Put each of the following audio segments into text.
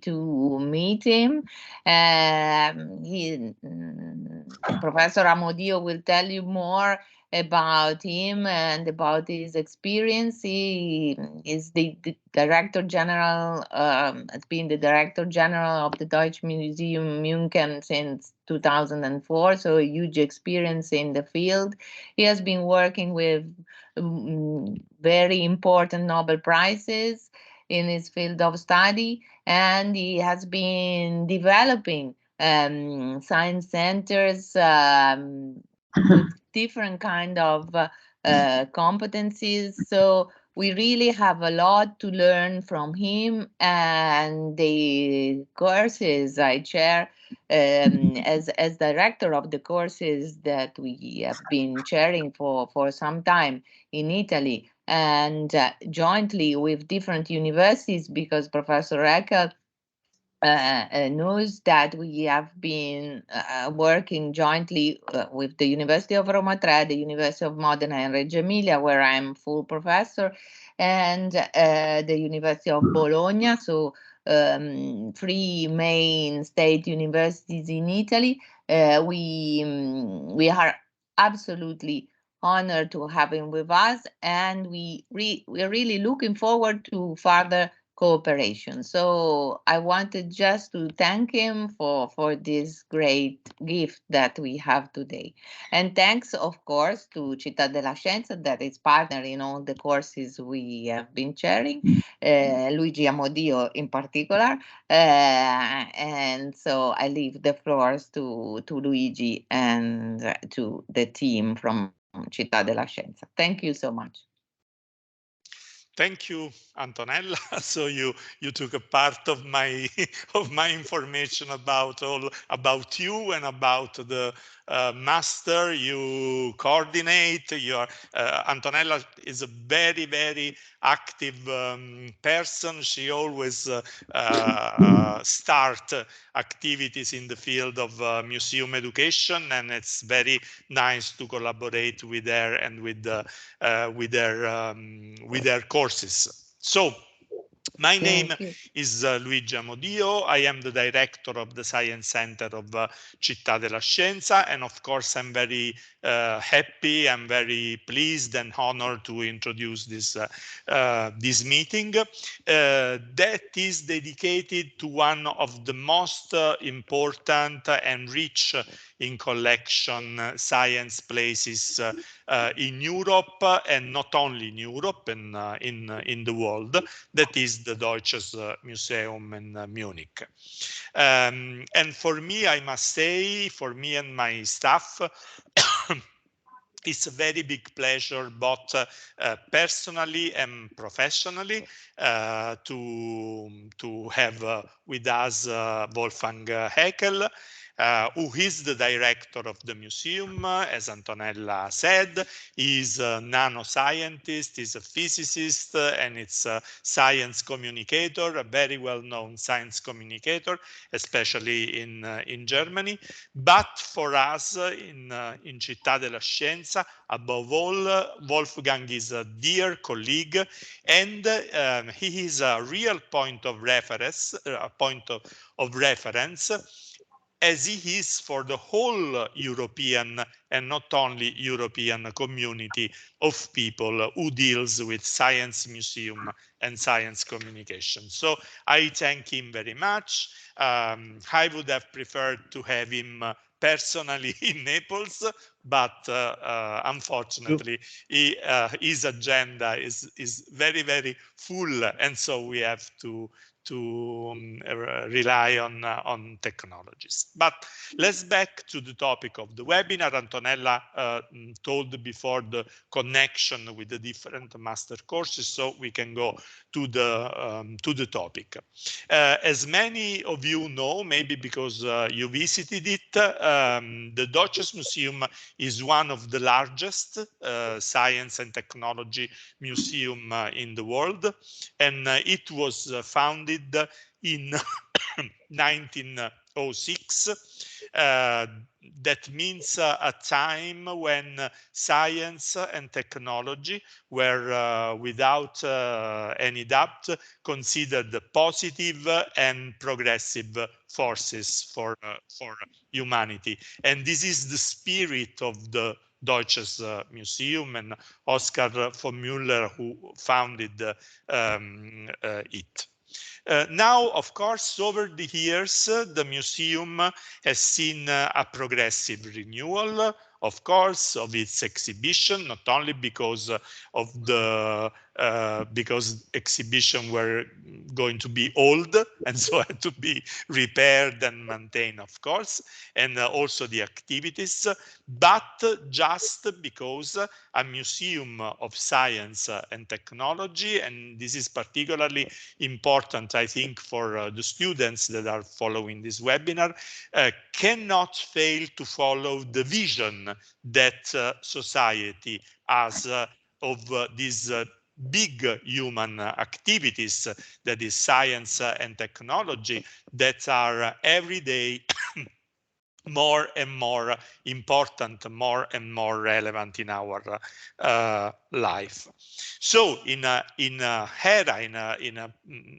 to meet him. Professor Amodio will tell you more about him and about his experience. He is the Director General, has been the Director General of the Deutsches Museum München since 2004, so a huge experience in the field. He has been working with very important Nobel Prizes in his field of study, and he has been developing science centers with different kind of competencies. So we really have a lot to learn from him, and the courses I chair as director of the courses that we have been chairing for some time in Italy, and jointly with different universities, because Professor Heckl knows that we have been working jointly with the University of Roma 3, the University of Modena and Reggio Emilia, where I'm full professor, and the University of Bologna, so 3 main state universities in Italy. We are absolutely honored to have him with us, and we're really looking forward to further cooperation. So I wanted just to thank him for this great gift that we have today. And thanks, of course, to Città della Scienza, that is partner in all the courses we have been sharing, Luigi Amodio in particular. And so I leave the floors to Luigi and to the team from Città della Scienza. Thank you so much. Thank you, Antonella. So you took a part of my information about you and about the master you coordinate. Antonella is a very active person. She always start activities in the field of museum education, and it's very nice to collaborate with her and with their courses. So my name is Luigi Amodio. I am the director of the Science Center of Città della Scienza, and of course I'm very happy, I'm very pleased and honored to introduce this meeting that is dedicated to one of the most important and rich in collection science places in Europe, and not only in Europe, and in the world, that is the Deutsches Museum in Munich. And for me, I must say, for me and my staff, it's a very big pleasure, both personally and professionally, to have with us Wolfgang Heckl, who is the director of the museum, as Antonella said. He's a nanoscientist, he's a physicist, and it's a science communicator, a very well-known science communicator, especially in Germany. But for us in Città della Scienza, above all, Wolfgang is a dear colleague, and he is a real point of reference, as he is for the whole European and not only European community of people who deals with science museum and science communication. So I thank him very much. I would have preferred to have him personally in Naples, but unfortunately his agenda is very full, and so we have to rely on technologies. But let's back to the topic of the webinar. Antonella told before the connection with the different master courses, so we can go to the topic. As many of you know, maybe because you visited it, the Deutsches Museum is one of the largest science and technology museum in the world, and it was founded in 1906. that means a time when science and technology were, without any doubt, considered positive and progressive forces for humanity. And this is the spirit of the Deutsches Museum and Oskar von Müller, who founded it. Now, of course, over the years, the museum has seen a progressive renewal, of course, of its exhibition, not only because of the because exhibition were going to be old and so had to be repaired and maintained, of course, and also the activities, but just because a museum of science and technology, and this is particularly important, I think, for the students that are following this webinar, cannot fail to follow the vision that society has of these big human activities, that is science and technology, that are every day more and more important, more and more relevant in our life. So in a era, in a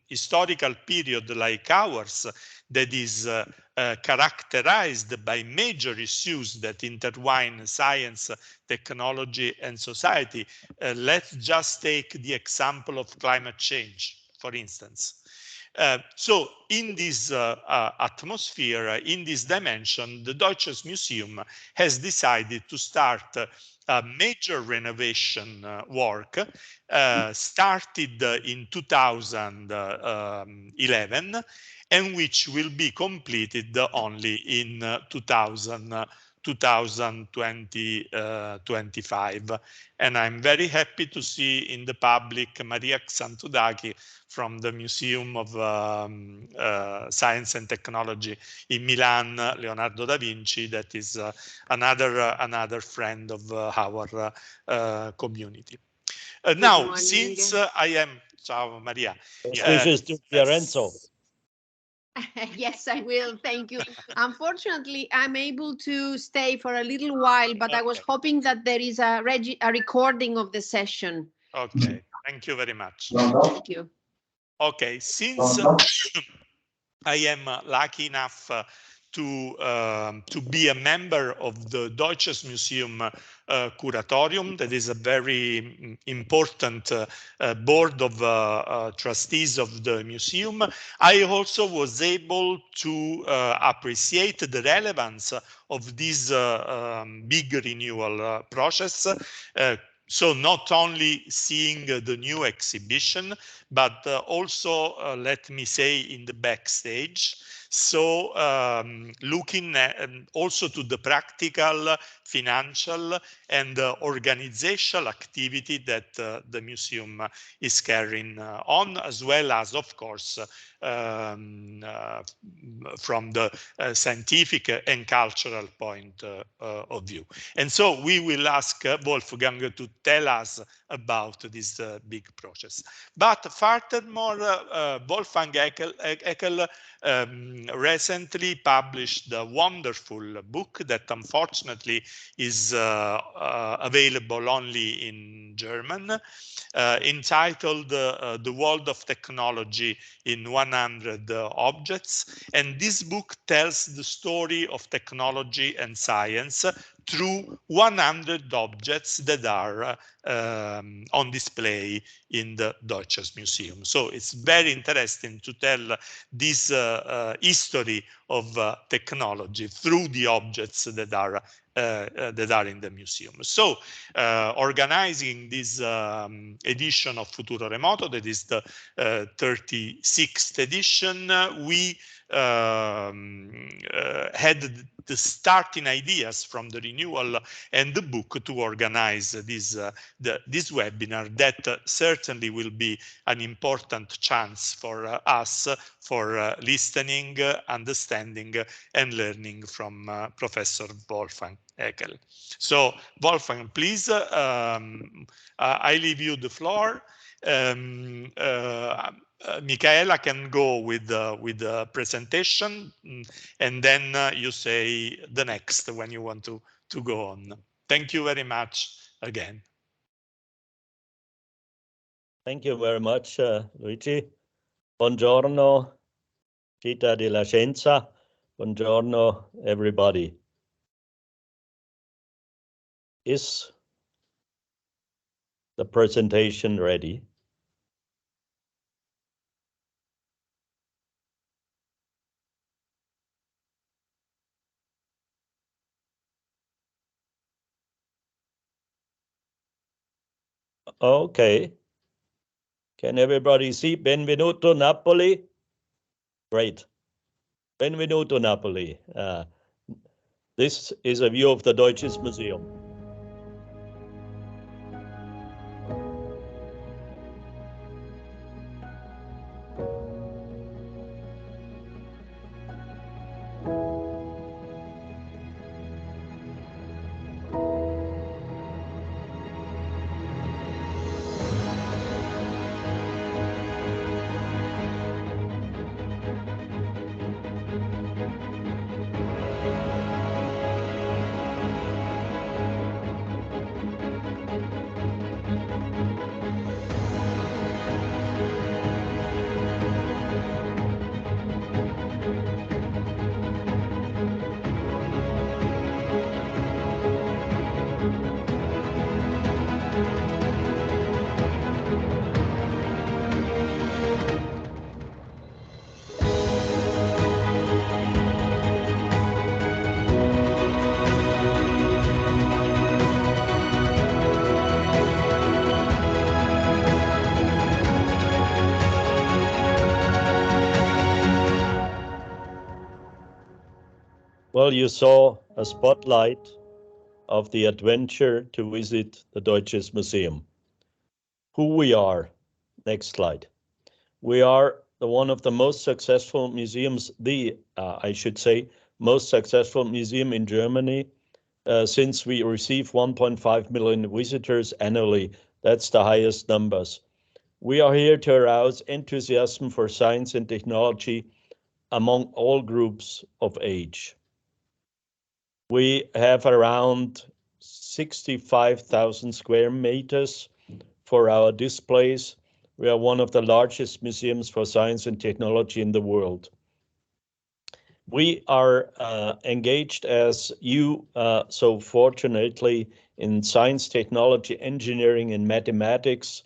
historical period like ours, that is characterized by major issues that intertwine science, technology, and society, let's just take the example of climate change, for instance. So in this atmosphere, in this dimension, the Deutsches Museum has decided to start a major renovation work started in 2011 and which will be completed only in 2025. And I'm very happy to see in the public Maria Xantudaki from the Museum of Science and Technology in Milan, Leonardo da Vinci, that is another friend of our community. Now, since I am, ciao Maria. Wishes to Fiorenzo. Yes, I will. Thank you. Unfortunately, I'm able to stay for a little while, but I was hoping that there is a recording of the session. Okay, thank you very much. Thank you. Okay, since I am lucky enough to be a member of the Deutsches Museum Curatorium, that is a very important board of trustees of the museum, I also was able to appreciate the relevance of this big renewal process. So not only seeing the new exhibition, but also, let me say, in the backstage. So looking at, also to the practical, financial, and organizational activity that the museum is carrying on, as well as, of course, from the scientific and cultural point of view. And so we will ask Wolfgang to tell us about this big process. But furthermore, Wolfgang Heckl recently published a wonderful book that unfortunately is available only in German, entitled The World of Technology in 100 Objects. And this book tells the story of technology and science through 100 objects that are on display in the Deutsches Museum. So it's very interesting to tell this history of technology through the objects that are in the museum. So organizing this edition of Futuro Remoto, that is the 36th edition, we had the starting ideas from the renewal and the book to organize this webinar that certainly will be an important chance for us for listening, understanding, and learning from Professor Wolfgang Heckl. So Wolfgang, please, I leave you the floor. Michaela can go with the presentation, and then you say the next when you want to go on. Thank you very much again. Thank you very much, Luigi. Buongiorno, Città della Scienza. Buongiorno, everybody. Is the presentation ready? Okay. Can everybody see? Benvenuto Napoli. Great. Benvenuto Napoli. This is a view of the Deutsches Museum. Well, you saw a spotlight of the adventure to visit the Deutsches Museum. Who we are. Next slide. We are one of the most successful museums, I should say, most successful museum in Germany, since we receive 1.5 million visitors annually. That's the highest numbers. We are here to arouse enthusiasm for science and technology among all groups of age. We have around 65,000 square meters for our displays. We are one of the largest museums for science and technology in the world. We are engaged as you, so fortunately, in science, technology, engineering, and mathematics,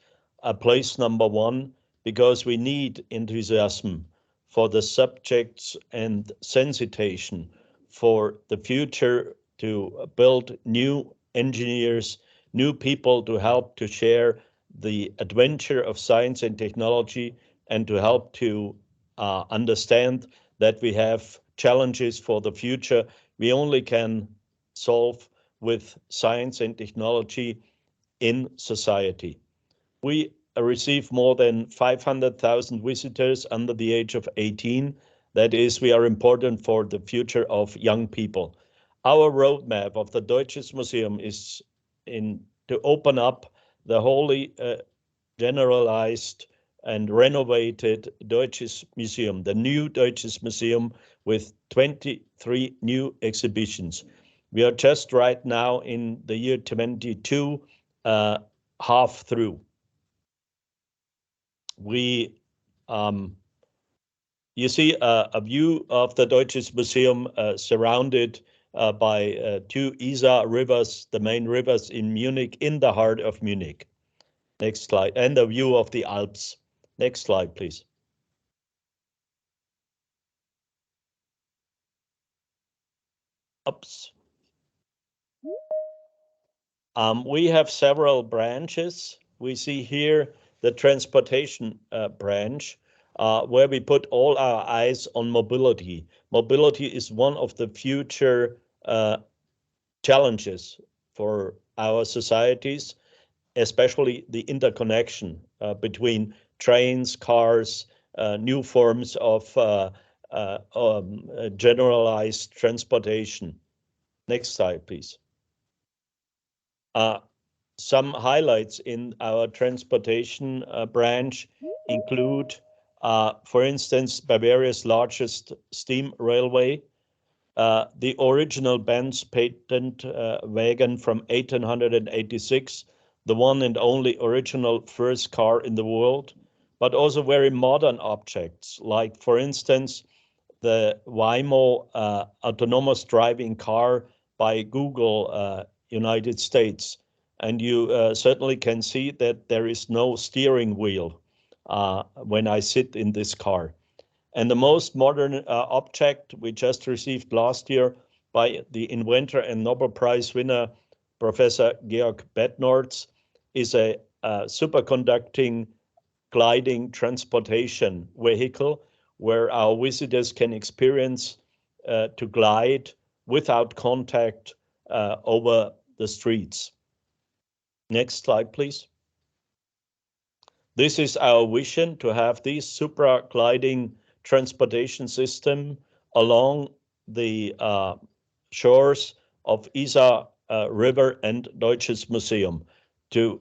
place number one, because we need enthusiasm for the subjects and sensitization for the future to build new engineers, new people to help to share the adventure of science and technology and to help to understand that we have challenges for the future we only can solve with science and technology in society. We receive more than 500,000 visitors under the age of 18. That is, we are important for the future of young people. Our roadmap of the Deutsches Museum is to open up the wholly generalized and renovated Deutsches Museum, the new Deutsches Museum with 23 new exhibitions. We are just right now in the year 22, half through. We, you see a view of the Deutsches Museum surrounded by two Isar rivers, the main rivers in Munich, in the heart of Munich. Next slide, and a view of the Alps. Next slide, please. Oops. We have several branches. We see here the transportation branch, where we put all our eyes on mobility. Mobility is one of the future challenges for our societies, especially the interconnection between trains, cars, new forms of generalized transportation. Next slide, please. Some highlights in our transportation branch include For instance, Bavaria's largest steam railway, the original Benz patent wagon from 1886, the one and only original first car in the world, but also very modern objects, like, for instance, the Waymo autonomous driving car by Google, United States. And you certainly can see that there is no steering wheel when I sit in this car. And the most modern object we just received last year by the inventor and Nobel Prize winner, Professor Georg Bednorz, is a superconducting gliding transportation vehicle where our visitors can experience to glide without contact over the streets. Next slide, please. This is our vision, to have this supra gliding transportation system along the shores of Isar River and Deutsches Museum to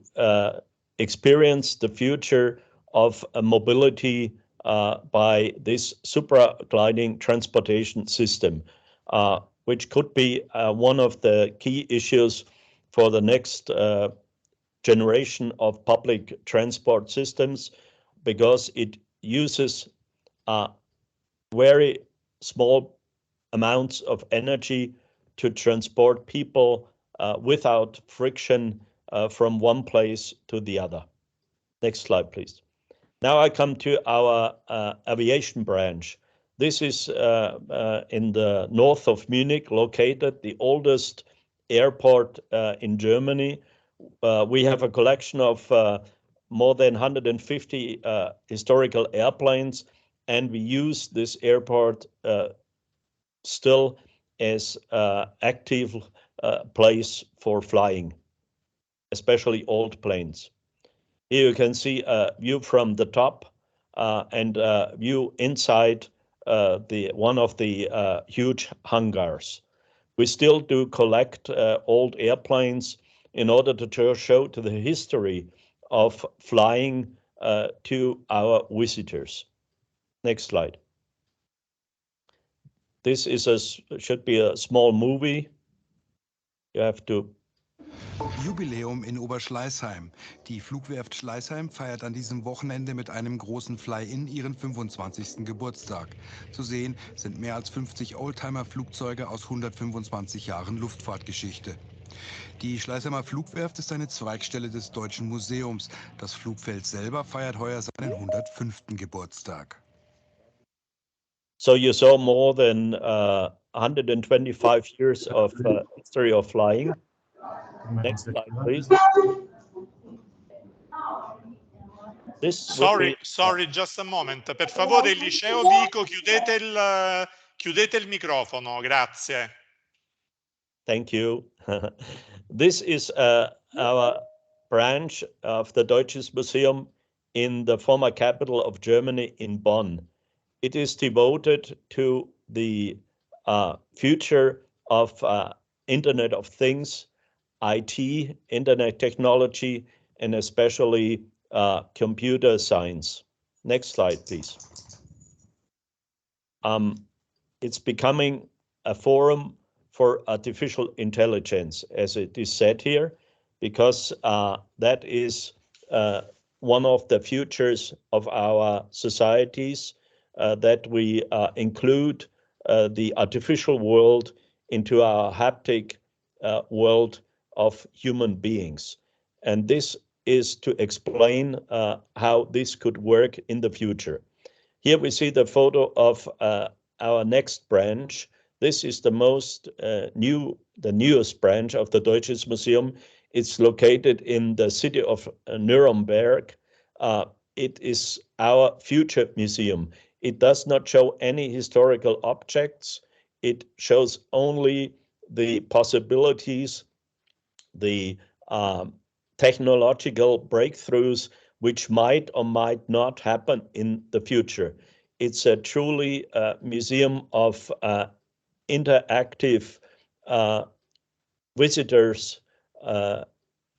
experience the future of mobility by this supra gliding transportation system, which could be one of the key issues for the next generation of public transport systems, because it uses very small amounts of energy to transport people without friction from one place to the other. Next slide, please. Now I come to our aviation branch. This is in the north of Munich, located the oldest airport in Germany. We have a collection of more than 150 historical airplanes, and we use this airport still as active place for flying, especially old planes. Here you can see a view from the top and a view inside one of the huge hangars. We still do collect old airplanes in order to show to the history of flying to our visitors. Next slide. This is should be a small movie. You have to. Jubiläum in Oberschleißheim. Die Flugwerft Schleißheim feiert an diesem Wochenende mit einem großen Fly-In ihren 25. Geburtstag. Zu sehen sind mehr als 50 Oldtimer-Flugzeuge aus 125 Jahren Luftfahrtgeschichte. Die Schleißheimer Flugwerft ist eine Zweigstelle des Deutschen Museums. Das Flugfeld selber feiert heuer seinen 105. Geburtstag. So you saw more than 125 years of history of flying. Next slide, please. Sorry, just a moment. Per favore, il liceo Vico, chiudete il microfono, grazie. Thank you. This is our branch of the Deutsches Museum in the former capital of Germany, in Bonn. It is devoted to the future of Internet of Things, IT, internet technology, and especially computer science. Next slide, please. It's becoming a forum for artificial intelligence, as it is said here, because that is one of the futures of our societies, that we include the artificial world into our haptic world of human beings. And this is to explain how this could work in the future. Here we see the photo of our next branch. This is the newest branch of the Deutsches Museum. It's located in the city of Nuremberg. It is our future museum. It does not show any historical objects. It shows only the possibilities, the technological breakthroughs which might or might not happen in the future. It's a truly museum of interactive visitors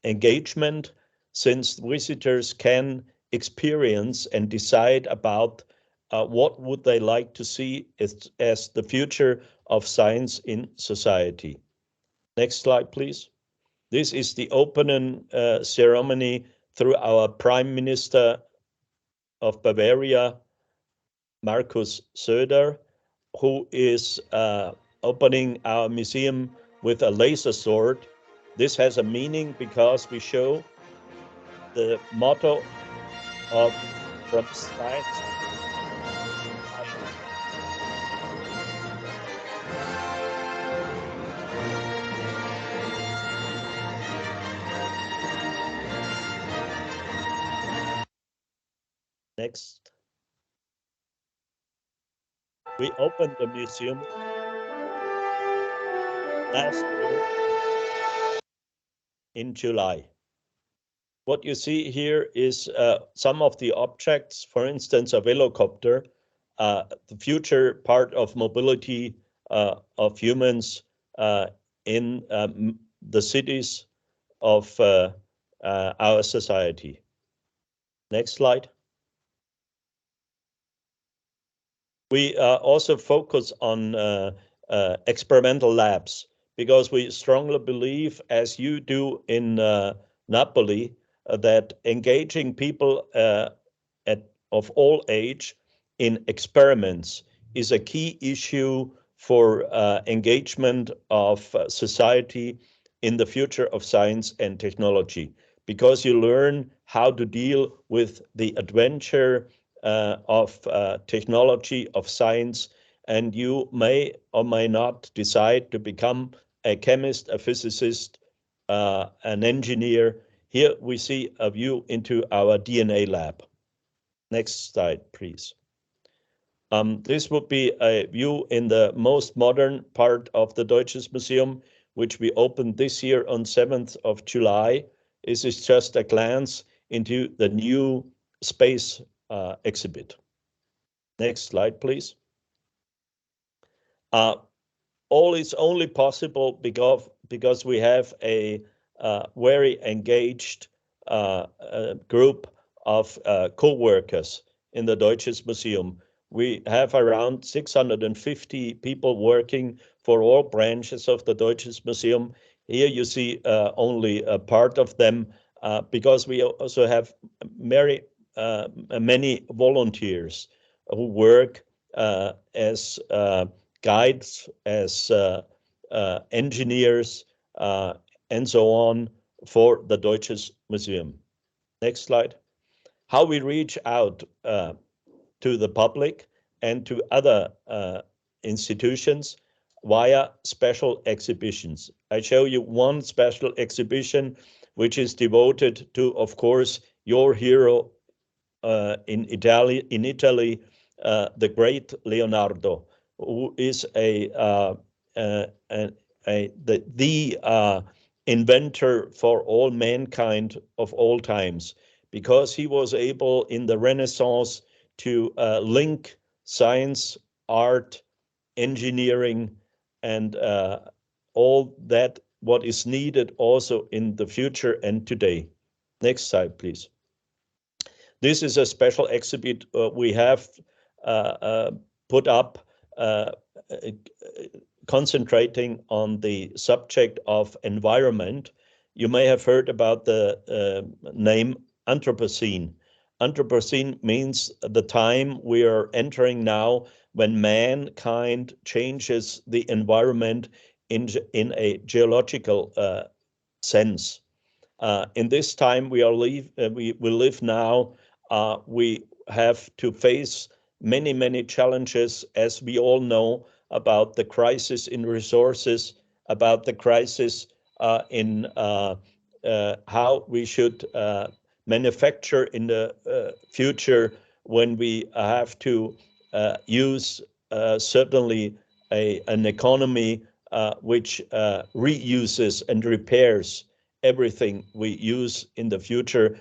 engagement, since visitors can experience and decide about what would they like to see as the future of science in society. Next slide, please. This is the opening ceremony through our Prime Minister of Bavaria, Markus Söder, who is opening our museum with a laser sword. This has a meaning because we show the motto of from science. Next. We opened the museum last year in July. What you see here is some of the objects, for instance, a velocopter, the future part of mobility of humans in the cities of our society. Next slide. We also focus on experimental labs because we strongly believe, as you do in Napoli, that engaging people of all age in experiments is a key issue for engagement of society in the future of science and technology, because you learn how to deal with the adventure of technology, of science, and you may or may not decide to become a chemist, a physicist, an engineer. Here we see a view into our DNA lab. Next slide, please. This would be a view in the most modern part of the Deutsches Museum, which we opened this year on 7th of July. This is just a glance into the new space exhibit. Next slide, please. All is only possible because we have a very engaged group of co-workers in the Deutsches Museum. We have around 650 people working for all branches of the Deutsches Museum. Here you see only a part of them because we also have many volunteers who work as guides, as engineers, and so on for the Deutsches Museum. Next slide. How we reach out to the public and to other institutions via special exhibitions. I show you one special exhibition which is devoted to, of course, your hero in Italy, the great Leonardo, who is the inventor for all mankind of all times, because he was able in the Renaissance to link science, art, engineering, and all that what is needed also in the future and today. Next slide, please. This is a special exhibit we have put up concentrating on the subject of environment. You may have heard about the name Anthropocene. Anthropocene means the time we are entering now when mankind changes the environment in a geological sense. In this time we live now, we have to face many challenges, as we all know, about the crisis in resources, about the crisis in how we should manufacture in the future, when we have to use certainly an economy which reuses and repairs everything we use in the future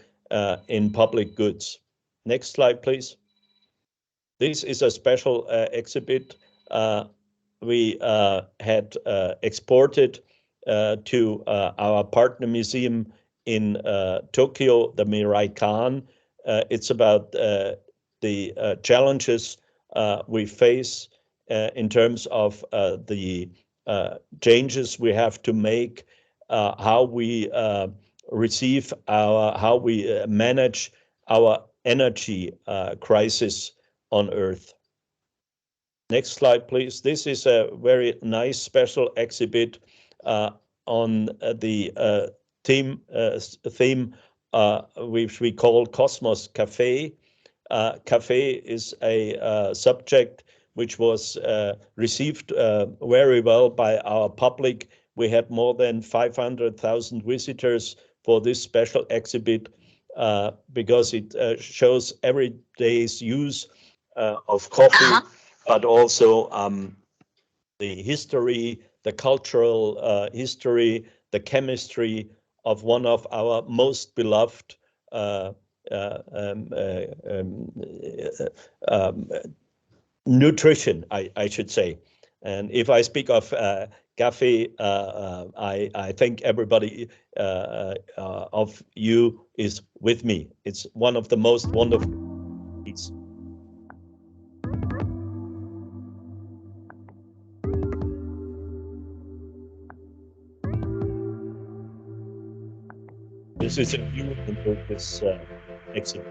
in public goods. Next slide, please. This is a special exhibit we had exported to our partner museum in Tokyo, the Mirai Kan. It's about the challenges we face in terms of the changes we have to make, how we receive how we manage our energy crisis on Earth. Next slide, please. This is a very nice special exhibit on the theme which we call Cosmos Cafe. Cafe is a subject which was received very well by our public. We had more than 500,000 visitors for this special exhibit because it shows every day's use of coffee, but also the history, the cultural history, the chemistry of one of our most beloved nutrition, I should say. And if I speak of cafe, I think everybody of you is with me. It's one of the most wonderful things. This is a view into this exhibit.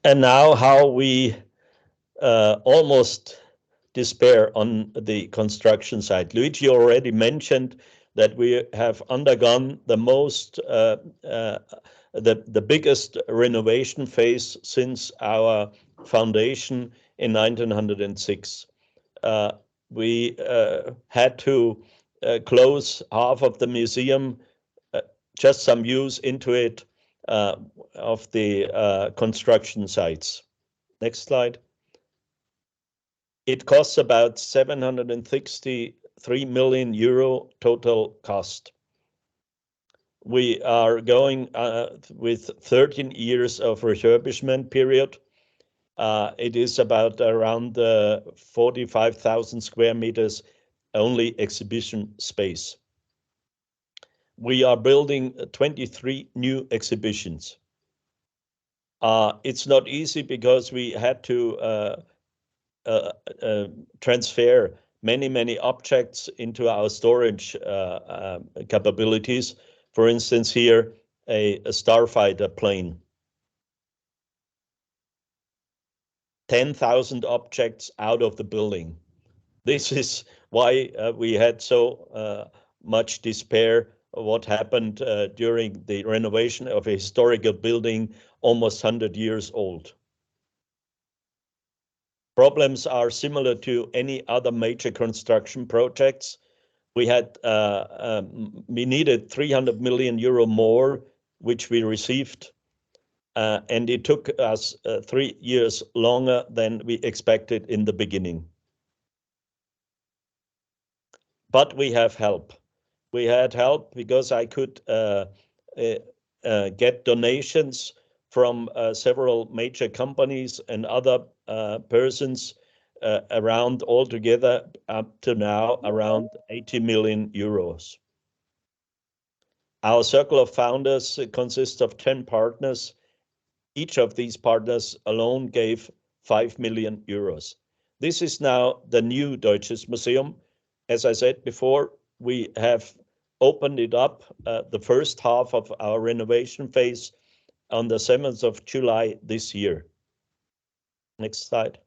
And now how we almost despair on the construction site. Luigi already mentioned that we have undergone the biggest renovation phase since our foundation in 1906. We had to close half of the museum, just some use into it of the construction sites. Next slide. It costs about 763 million euro total cost. We are going with 13 years of refurbishment period. It is about around 45,000 square meters only exhibition space. We are building 23 new exhibitions. It's not easy because we had to transfer many objects into our storage capabilities. For instance, here a starfighter plane. 10,000 objects out of the building. This is why we had so much despair of what happened during the renovation of a historical building almost 100 years old. Problems are similar to any other major construction projects. We needed 300 million euro more, which we received, and it took us 3 years longer than we expected in the beginning. But we have help. We had help because I could get donations from several major companies and other persons around altogether up to now around 80 million euros. Our circle of founders consists of 10 partners. Each of these partners alone gave 5 million euros. This is now the new Deutsches Museum. As I said before, we have opened it up the first half of our renovation phase on the 7th of July this year. Next slide.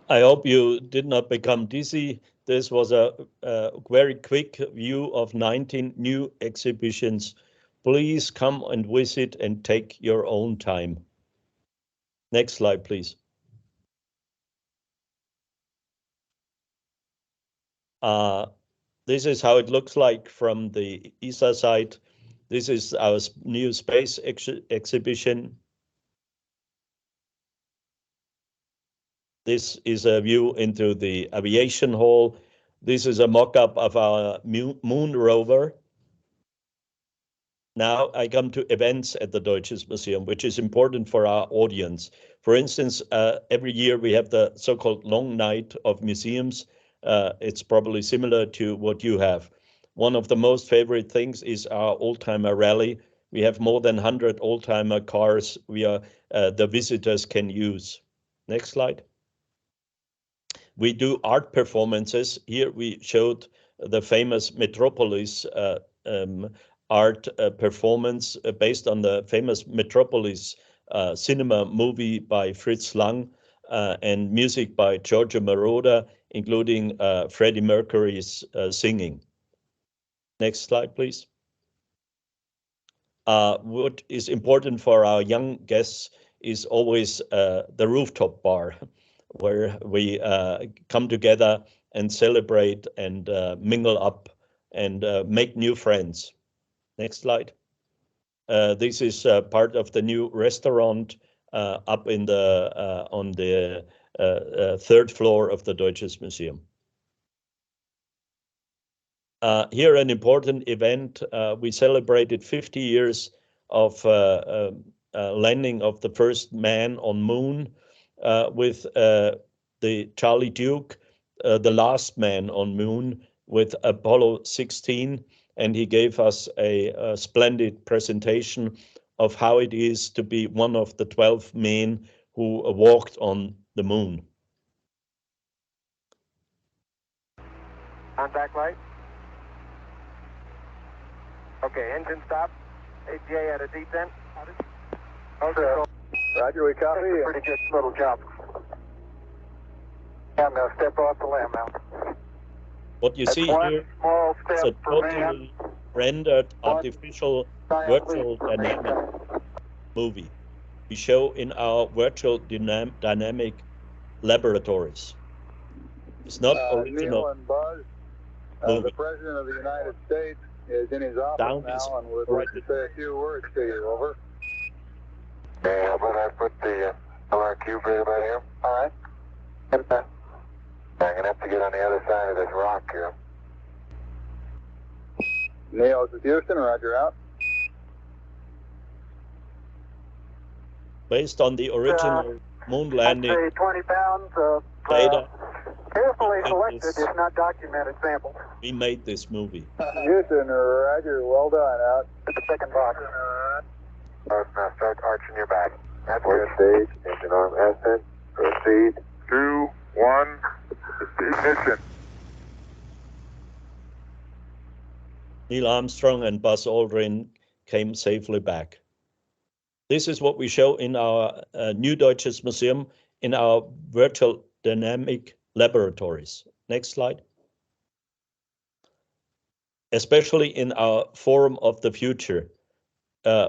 I hope you did not become dizzy. This was a very quick view of 19 new exhibitions. Please come and visit and take your own time. Next slide, please. This is how it looks like from the ESA side. This is our new space exhibition. This is a view into the aviation hall. This is a mock-up of our moon rover. Now I come to events at the Deutsches Museum, which is important for our audience. For instance, every year we have the so-called long night of museums. It's probably similar to what you have. One of the most favorite things is our oldtimer rally. We have more than 100 oldtimer cars the visitors can use. Next slide. We do art performances. Here we showed the famous Metropolis art performance based on the famous Metropolis cinema movie by Fritz Lang and music by Giorgio Moroder, including Freddie Mercury's singing. Next slide, please. What is important for our young guests is always the rooftop bar, where we come together and celebrate and mingle up and make new friends. Next slide. This is part of the new restaurant up in the on the third floor of the Deutsches Museum. Here, an important event. We celebrated 50 years of landing of the first man on moon with the Charlie Duke, the last man on moon with Apollo 16. And he gave us a splendid presentation of how it is to be one of the 12 men who walked on the moon. Contact light. Okay, engine stop. APA at a descent. Okay. Roger, we copy. Pretty good little job. I'm going to step off the limb now. What you see here is a totally rendered artificial virtual dynamic movie we show in our virtual dynamic laboratories. It's not original. Neil and Buzz, the President of the United States is in his office now and would like to say a few words to you. Over. Yeah, I'm going to put the LRQ right about here. All right. I'm going to have to get on the other side of this rock here. Neil, this is Houston. Roger, out. Based on the original moon landing I'd say 20 pounds of data, carefully selected, if not documented samples. we made this movie. Houston, Roger, well done. Out. Hit the second box. Now start arching your back. That's good. Stage, engine arm ascent, proceed. 2, 1, ignition. Neil Armstrong and Buzz Aldrin came safely back. This is what we show in our new Deutsches Museum in our virtual dynamic laboratories. Next slide. Especially in our Forum of the Future,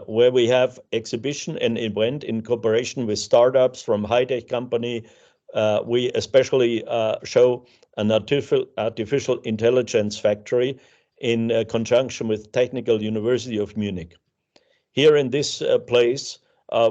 where we have exhibition and event in cooperation with startups from high-tech company. We especially show an artificial intelligence factory in conjunction with Technical University of Munich. Here in this place,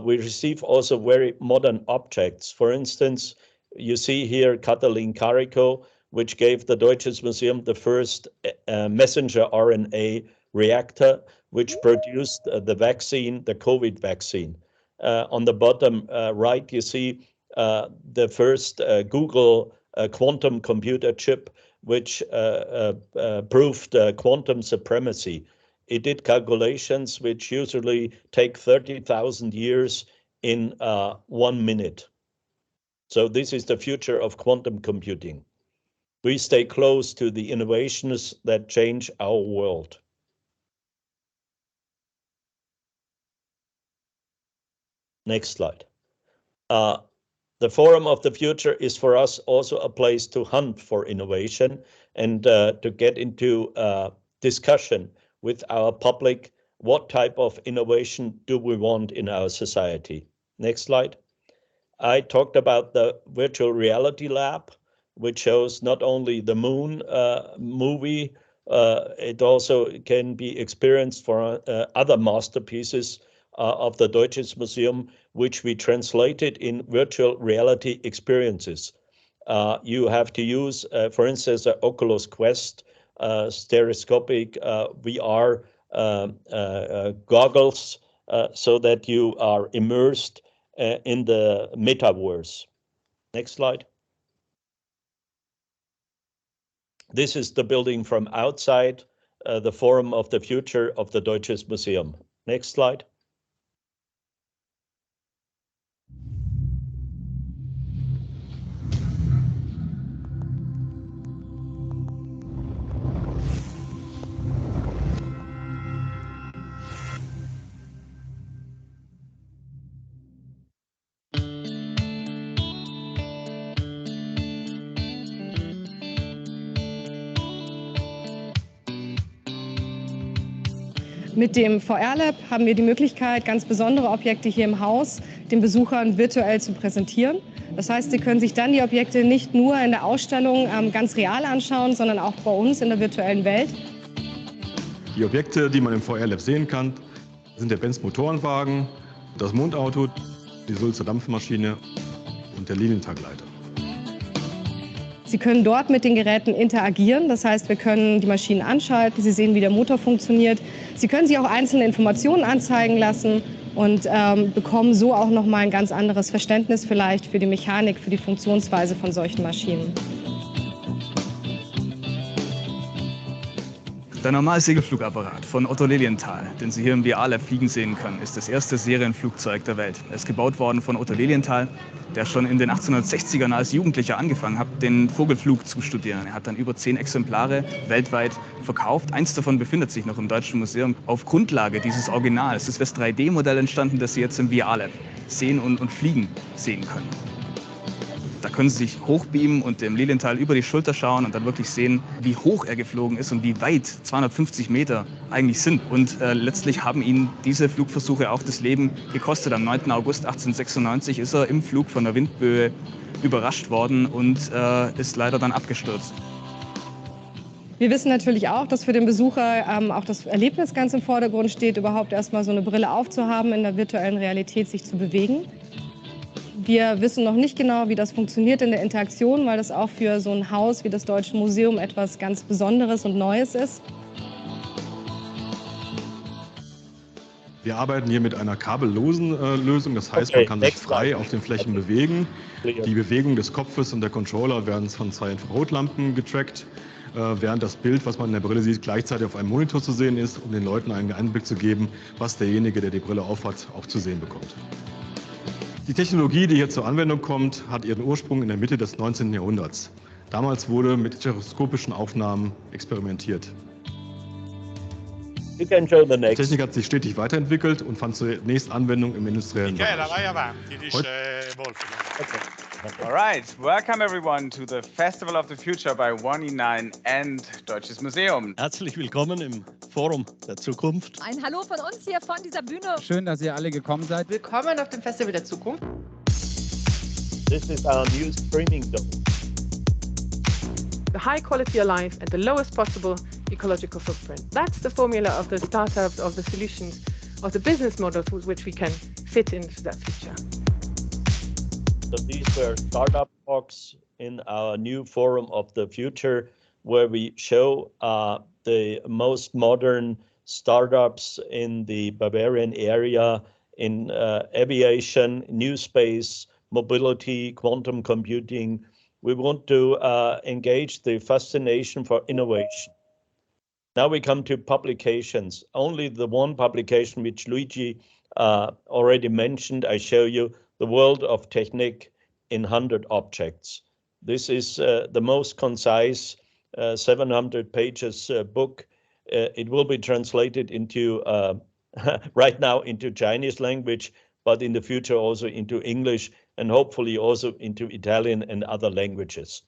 we receive also very modern objects. For instance, you see here Katalin Kariko, which gave the Deutsches Museum the first messenger RNA reactor, which produced the vaccine, the COVID vaccine. On the bottom right, you see the first Google quantum computer chip, which proved quantum supremacy. It did calculations which usually take 30,000 years in 1 minute. So this is the future of quantum computing. We stay close to the innovations that change our world. Next slide. The Forum of the Future is for us also a place to hunt for innovation and to get into discussion with our public. What type of innovation do we want in our society? Next slide. I talked about the virtual reality lab, which shows not only the moon movie, it also can be experienced for other masterpieces of the Deutsches Museum, which we translated in virtual reality experiences. You have to use, for instance, the Oculus Quest stereoscopic VR goggles so that you are immersed in the metaverse. Next slide. This is the building from outside, the Forum of the Future of the Deutsches Museum. Next slide. Mit dem VR-Lab haben wir die Möglichkeit, ganz besondere Objekte hier im Haus den Besuchern virtuell zu präsentieren. Das heißt, sie können sich dann die Objekte nicht nur in der Ausstellung ganz real anschauen, sondern auch bei uns in der virtuellen Welt. Die Objekte, die man im VR-Lab sehen kann, sind der Benz Motorenwagen, das Mondauto, die Sulzer Dampfmaschine und der Linientagleiter. Sie können dort mit den Geräten interagieren, das heißt, wir können die Maschinen anschalten, Sie sehen, wie der Motor funktioniert. Sie können sich auch einzelne Informationen anzeigen lassen und bekommen so auch nochmal ein ganz anderes Verständnis vielleicht für die Mechanik, für die Funktionsweise von solchen Maschinen. Der Normalsegelflugapparat von Otto Lilienthal, den Sie hier im VR-Lab fliegen sehen können, ist das erste Serienflugzeug der Welt. Er ist gebaut worden von Otto Lilienthal, der schon in den 1860ern als Jugendlicher angefangen hat, den Vogelflug zu studieren. Er hat dann über 10 Exemplare weltweit verkauft. Eins davon befindet sich noch im Deutschen Museum. Auf Grundlage dieses Originals ist das 3D-Modell entstanden, das Sie jetzt im VR-Lab sehen und fliegen sehen können. Da können Sie sich hochbeamen und dem Lilienthal über die Schulter schauen und dann wirklich sehen, wie hoch er geflogen ist und wie weit 250 Meter eigentlich sind. Und letztlich haben ihn diese Flugversuche auch das Leben gekostet. Am 9. August 1896 ist er im Flug von einer Windböe überrascht worden und ist leider dann abgestürzt. Wir wissen natürlich auch, dass für den Besucher auch das Erlebnis ganz im Vordergrund steht, überhaupt erstmal so eine Brille aufzuhaben, in der virtuellen Realität sich zu bewegen. Wir wissen noch nicht genau, wie das funktioniert in der Interaktion, weil das auch für so ein Haus wie das Deutsche Museum etwas ganz Besonderes und Neues ist. Wir arbeiten hier mit einer kabellosen Lösung, das heißt, man kann sich frei auf den Flächen bewegen. Die Bewegung des Kopfes und der Controller werden von 2 Infrarotlampen getrackt, während das Bild, was man in der Brille sieht, gleichzeitig auf einem Monitor zu sehen ist, um den Leuten einen Einblick zu geben, was derjenige, der die Brille aufhat, auch zu sehen bekommt. Die Technologie, die hier zur Anwendung kommt, hat ihren Ursprung in der Mitte des 19. Jahrhunderts. Damals wurde mit stereoskopischen Aufnahmen experimentiert. Die Technik hat sich stetig weiterentwickelt und fand zunächst Anwendung im industriellen Bereich. All right, welcome everyone to the Festival of the Future by 1E9 and Deutsches Museum. Herzlich willkommen im Forum der Zukunft. Ein Hallo von uns hier von dieser Bühne. Schön, dass ihr alle gekommen seid. Willkommen auf dem Festival der Zukunft. This is our new streaming dome. The high quality of life and the lowest possible ecological footprint. That's the formula of the startups, of the solutions, of the business models with which we can fit into that future. So these were startup talks in our new Forum of the Future, where we show the most modern startups in the Bavarian area in aviation, new space, mobility, quantum computing. We want to engage the fascination for innovation. Now we come to publications. Only the one publication which Luigi already mentioned, I show you, The World of Technique in 100 Objects. This is the most concise 700 pages book. It will be translated into, right now into Chinese language, but in the future also into English and hopefully also into Italian and other languages.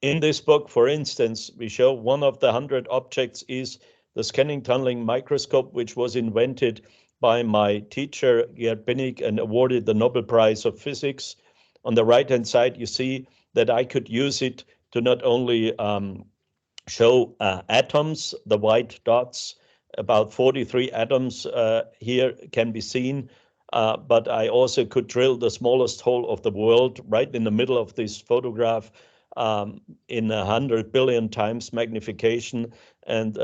In this book, for instance, we show one of the 100 objects is the scanning tunneling microscope, which was invented by my teacher, Gerd Binnig, and awarded the Nobel Prize of Physics. On the right-hand side, you see that I could use it to not only show atoms, the white dots, about 43 atoms here can be seen, but I also could drill the smallest hole of the world right in the middle of this photograph. in 100 billion times magnification. And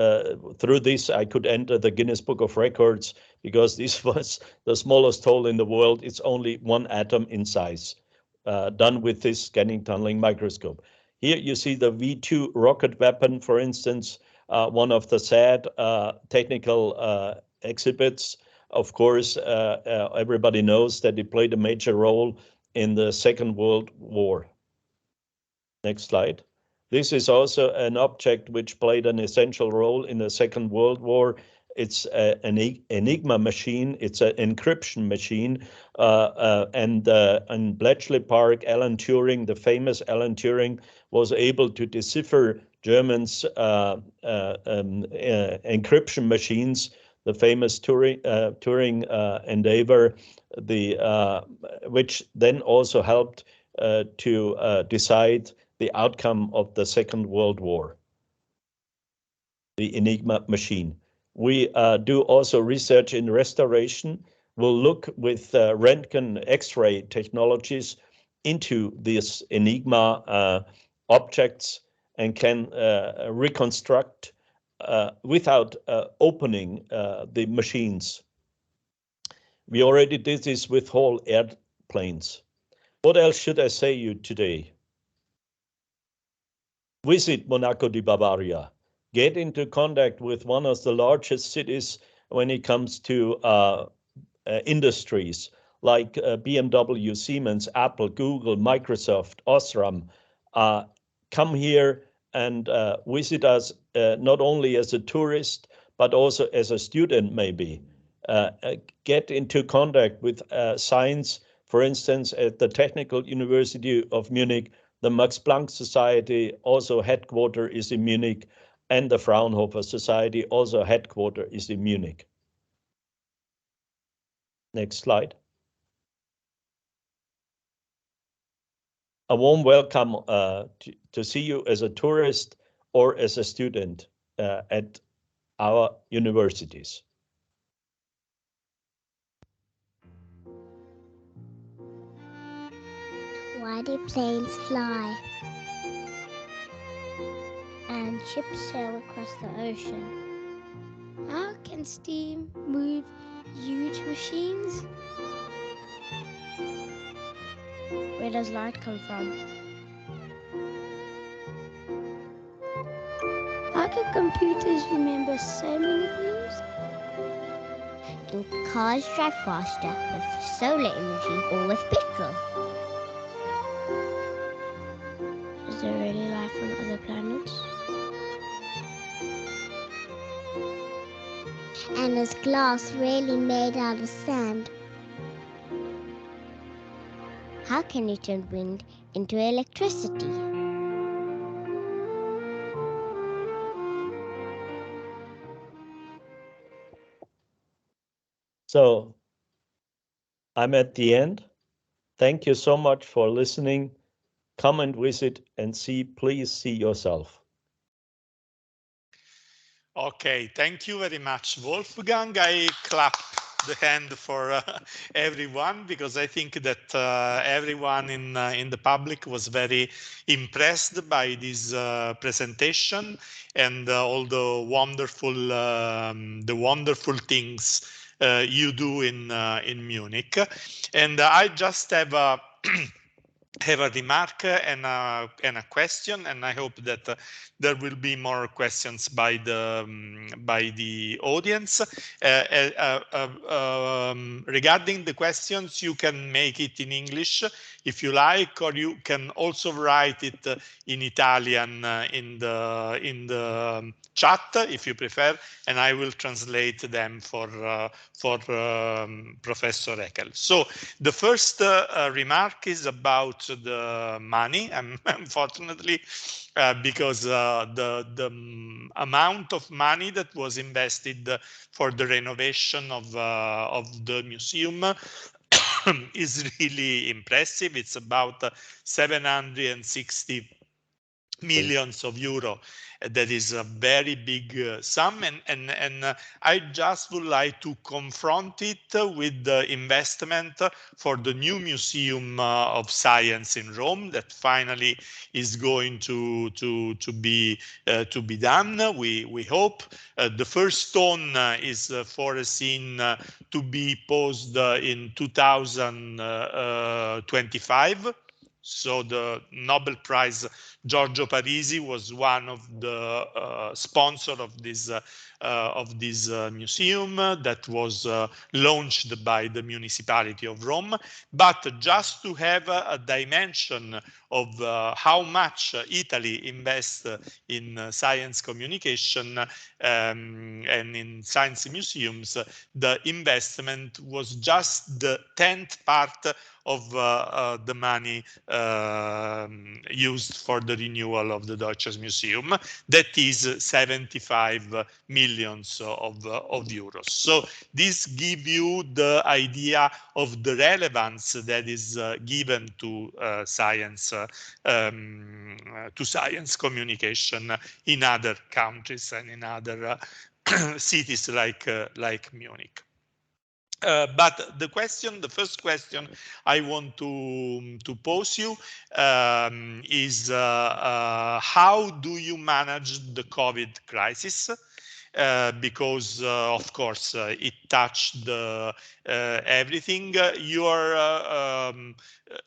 through this, I could enter the Guinness Book of Records because this was the smallest hole in the world. It's only 1 atom in size, done with this scanning tunneling microscope. Here you see the V2 rocket weapon, for instance, one of the sad technical exhibits. Of course, everybody knows that it played a major role in the Second World War. Next slide. This is also an object which played an essential role in the Second World War. It's an Enigma machine. It's an encryption machine. And in Bletchley Park, Alan Turing, the famous Alan Turing, was able to decipher Germans' encryption machines, the famous Turing endeavor, which then also helped to decide the outcome of the Second World War, the Enigma machine. We do also research in restoration. We'll look with Röntgen X-ray technologies into these Enigma objects and can reconstruct without opening the machines. We already did this with whole airplanes. What else should I say you today? Visit Monaco di Bavaria. Get into contact with one of the largest cities when it comes to industries like BMW, Siemens, Apple, Google, Microsoft, Osram. Come here and visit us not only as a tourist, but also as a student maybe. Get into contact with science, for instance, at the Technical University of Munich. The Max Planck Society, also headquarter, is in Munich, and the Fraunhofer Society, also headquarter, is in Munich. Next slide. A warm welcome to see you as a tourist or as a student at our universities. Why do planes fly and ships sail across the ocean? How can steam move huge machines? Where does light come from? How can computers remember so many things? Can cars drive faster with solar energy or with petrol? Is there really life on other planets? And is glass really made out of sand? How can you turn wind into electricity? So I'm at the end. Thank you so much for listening. Come and visit and see, please see yourself. Okay, thank you very much, Wolfgang. I clap the hand for everyone, because I think that everyone in the public was very impressed by this presentation and all the wonderful things you do in Munich. And I just have a remark and a question, and I hope that there will be more questions by the audience. Regarding the questions, you can make it in English if you like, or you can also write it in Italian in the chat if you prefer, and I will translate them for Professor Heckl. So the first remark is about the money, unfortunately, because the amount of money that was invested for the renovation of the museum is really impressive. It's about 760 millions of euro. That is a very big sum, and I just would like to confront it with the investment for the new Museum of Science in Rome that finally is going to be done. We hope the first stone is foreseen to be posed in 2025. So the Nobel Prize Giorgio Parisi was one of the sponsors of this museum that was launched by the municipality of Rome. But just to have a dimension of how much Italy invests in science communication and in science museums, the investment was just the 10th part of the money used for the renewal of the Deutsches Museum, that is 75 millions of euros. So this gives you the idea of the relevance that is given to science communication in other countries and in other cities like Munich. But the first question I want to pose you is how do you manage the COVID crisis? Because of course it touched everything. You are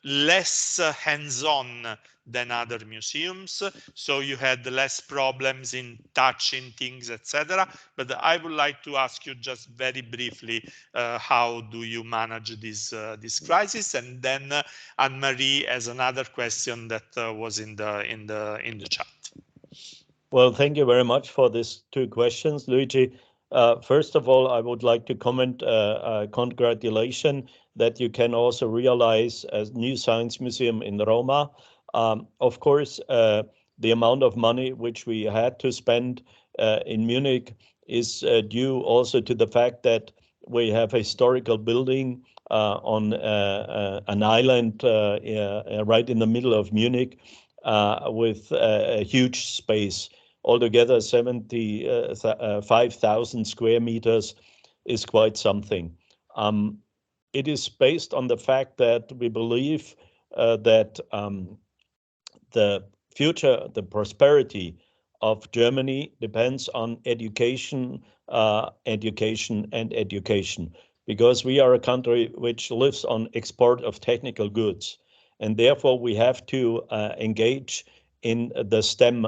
less hands-on than other museums, so you had less problems in touching things, etc. But I would like to ask you just very briefly, how do you manage this crisis? And then Anne-Marie has another question that was in the chat. Well, thank you very much for these two questions, Luigi. First of all, I would like to comment, congratulations that you can also realize a new science museum in Roma. Of course, the amount of money which we had to spend in Munich is due also to the fact that we have a historical building on an island right in the middle of Munich with a huge space. Altogether, 75,000 square meters is quite something. It is based on the fact that we believe that the future, the prosperity of Germany depends on education, education, and education, because we are a country which lives on export of technical goods, and therefore we have to engage in the STEM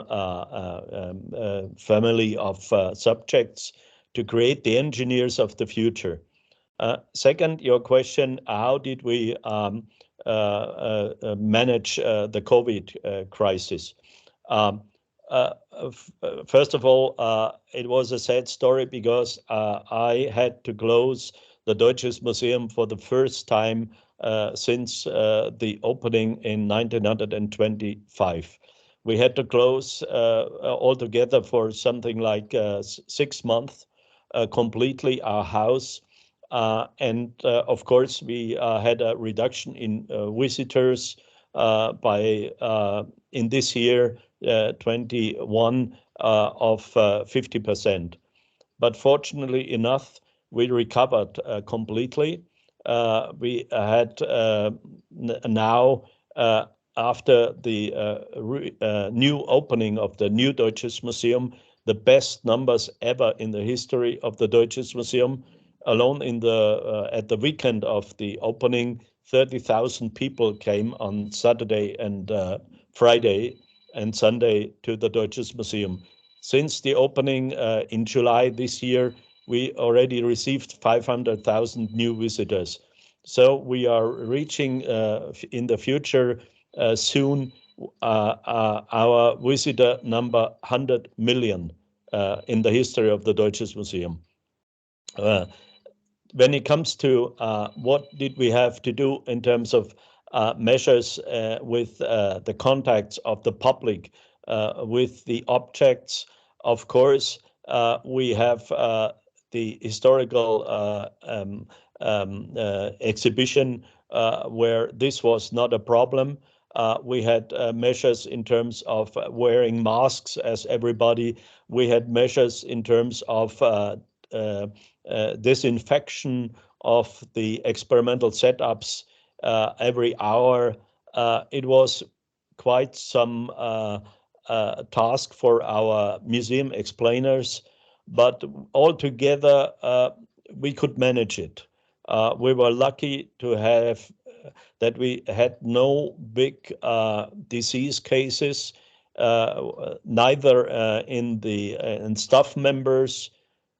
family of subjects to create the engineers of the future. Second, your question, how did we manage the COVID crisis? First of all, it was a sad story because I had to close the Deutsches Museum for the first time since the opening in 1925. We had to close altogether for something like 6 months completely our house. And of course, we had a reduction in visitors by in this year 21 of 50%. But fortunately enough, we recovered completely. We had now after the new opening of the new Deutsches Museum, the best numbers ever in the history of the Deutsches Museum. Alone in the at the weekend of the opening, 30,000 people came on Saturday and Friday and Sunday to the Deutsches Museum. Since the opening in July this year, we already received 500,000 new visitors. So we are reaching in the future soon our visitor number 100 million in the history of the Deutsches Museum. When it comes to what did we have to do in terms of measures with the contacts of the public with the objects, of course, we have the historical exhibition where this was not a problem. We had measures in terms of wearing masks as everybody. We had measures in terms of disinfection of the experimental setups every hour. It was quite some task for our museum explainers, but altogether we could manage it. We were lucky to have that we had no big disease cases, neither in staff members.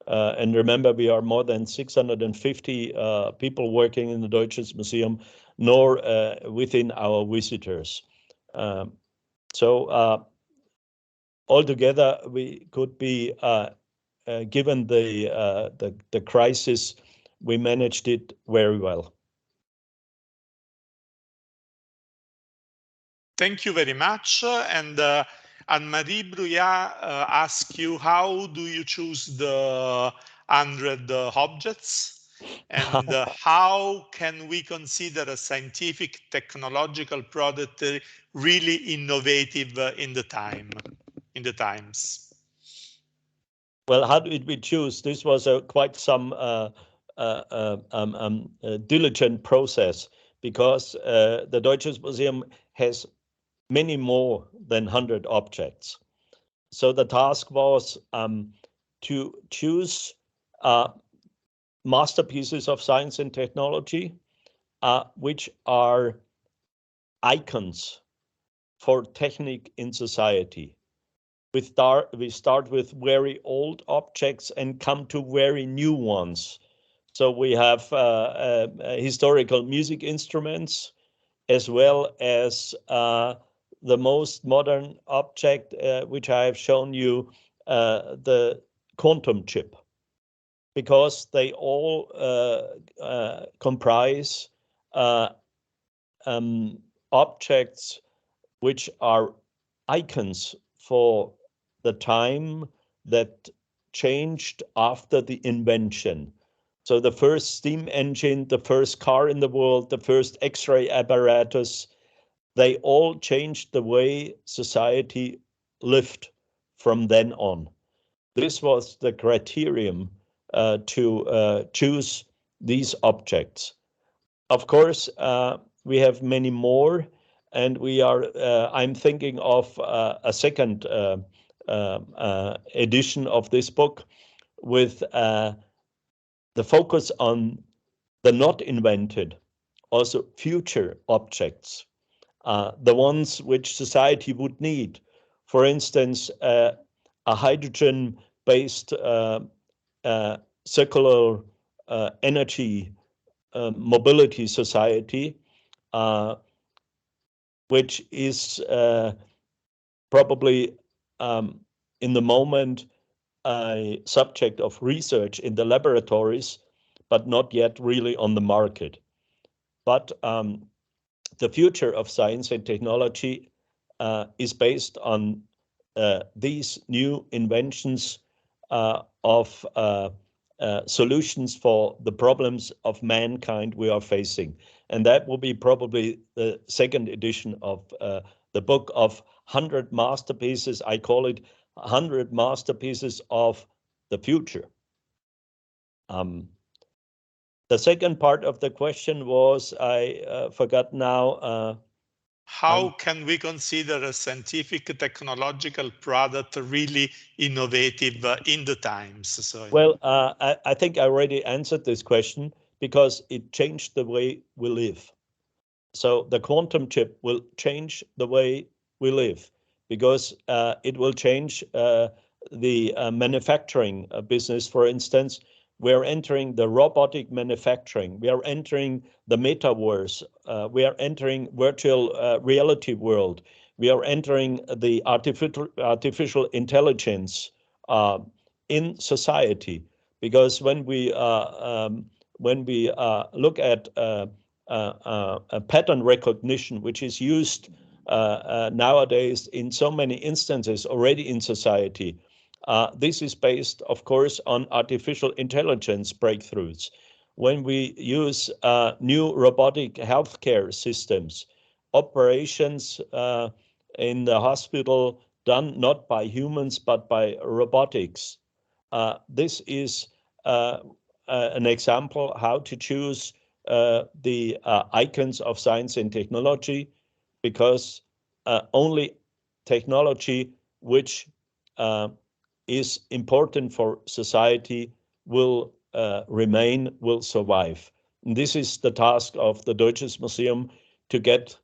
And remember, we are more than 650 people working in the Deutsches Museum, nor within our visitors. So altogether, we could be, given the crisis, we managed it very well. Thank you very much. And Anne-Marie Bruyat asks you, how do you choose the 100 objects? And how can we consider a scientific technological product really innovative in the times? Well, how did we choose? This was quite some diligent process, because the Deutsches Museum has many more than 100 objects. So the task was to choose masterpieces of science and technology, which are icons for technique in society. We start with very old objects and come to very new ones. So we have historical music instruments, as well as the most modern object, which I have shown you, the quantum chip, because they all comprise objects which are icons for the time that changed after the invention. So the first steam engine, the first car in the world, the first X-ray apparatus, they all changed the way society lived from then on. This was the criterion to choose these objects. Of course, we have many more, and we are. I'm thinking of a second edition of this book with the focus on the not invented, also future objects. The ones which society would need. For instance, a hydrogen-based circular energy mobility society, which is probably in the moment a subject of research in the laboratories, but not yet really on the market. But the future of science and technology is based on these new inventions of solutions for the problems of mankind we are facing. And that will be probably the second edition of the book of 100 masterpieces. I call it 100 masterpieces of the future. The second part of the question was, I forgot now. How can we consider a scientific technological product really innovative in the times? So, well, I think I already answered this question, because it changed the way we live. So the quantum chip will change the way we live, because it will change the manufacturing business. For instance, we're entering the robotic manufacturing. We are entering the metaverse. We are entering virtual reality world. We are entering the artificial intelligence in society. Because when we look at a pattern recognition, which is used nowadays in so many instances already in society, this is based, of course, on artificial intelligence breakthroughs. When we use new robotic healthcare systems, operations in the hospital done not by humans but by robotics. This is an example how to choose the icons of science and technology, because only technology which is important for society will remain, will survive. And this is the task of the Deutsches Museum, to get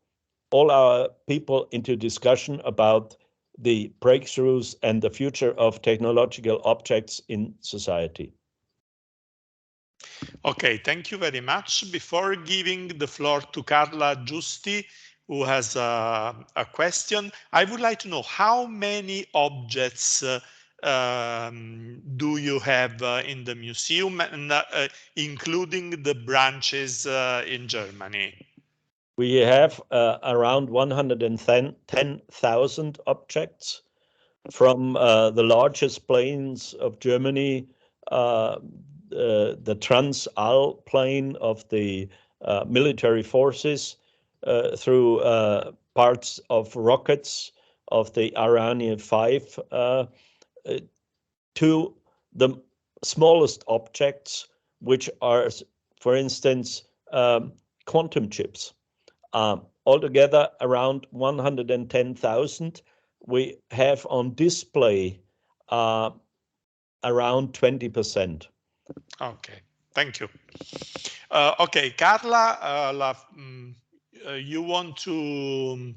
all our people into discussion about the breakthroughs and the future of technological objects in society. Okay, thank you very much. Before giving the floor to Carla Giusti, who has a question, I would like to know how many objects do you have in the museum, and including the branches in Germany? We have around 110,000 objects, from the largest planes of Germany, the Transalp plane of the military forces, through parts of rockets of the Ariane 5, to the smallest objects, which are, for instance, quantum chips. Altogether, around 110,000. We have on display around 20%. Okay, thank you. Okay, Carla, you want to...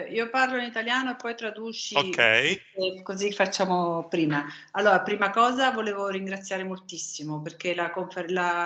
Io parlo in italiano e poi traduci, okay. Così facciamo prima. Allora, prima cosa volevo ringraziare moltissimo, perché la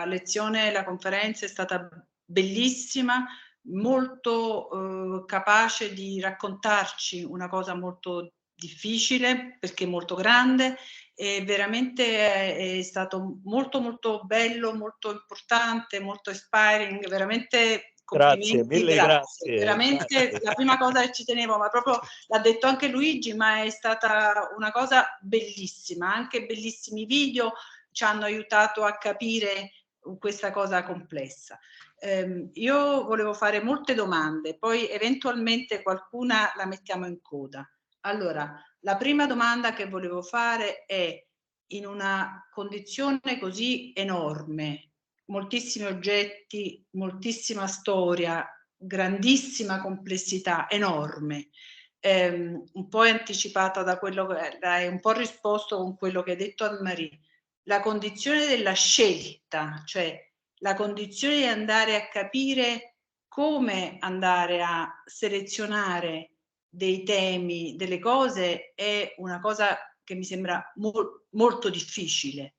lezione, la conferenza è stata bellissima, molto capace di raccontarci una cosa molto difficile, perché molto grande, e veramente è stato molto molto bello, molto importante, molto inspiring, veramente grazie, mille grazie. Veramente grazie. La prima cosa che ci tenevo, ma proprio l'ha detto anche Luigi, ma è stata una cosa bellissima, anche bellissimi video ci hanno aiutato a capire questa cosa complessa. Io volevo fare molte domande, poi eventualmente qualcuna la mettiamo in coda. Allora, la prima domanda che volevo fare è: in una condizione così enorme, moltissimi oggetti, moltissima storia, grandissima complessità, enorme, un po' anticipata da quello che hai un po' risposto con quello che hai detto Anne-Marie, la condizione della scelta, cioè la condizione di andare a capire come andare a selezionare dei temi, delle cose, è una cosa che mi sembra molto difficile.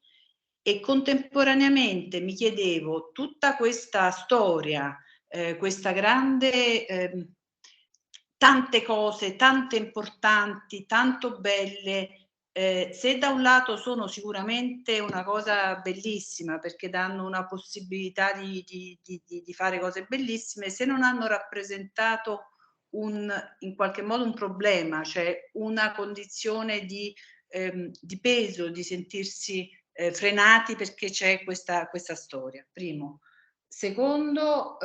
E contemporaneamente mi chiedevo, tutta questa storia, questa grande, tante cose, tante importanti, tanto belle, se da un lato sono sicuramente una cosa bellissima, perché danno una possibilità di fare cose bellissime, se non hanno rappresentato in qualche modo un problema, cioè una condizione di peso, di sentirsi frenati perché c'è questa storia, primo. Secondo,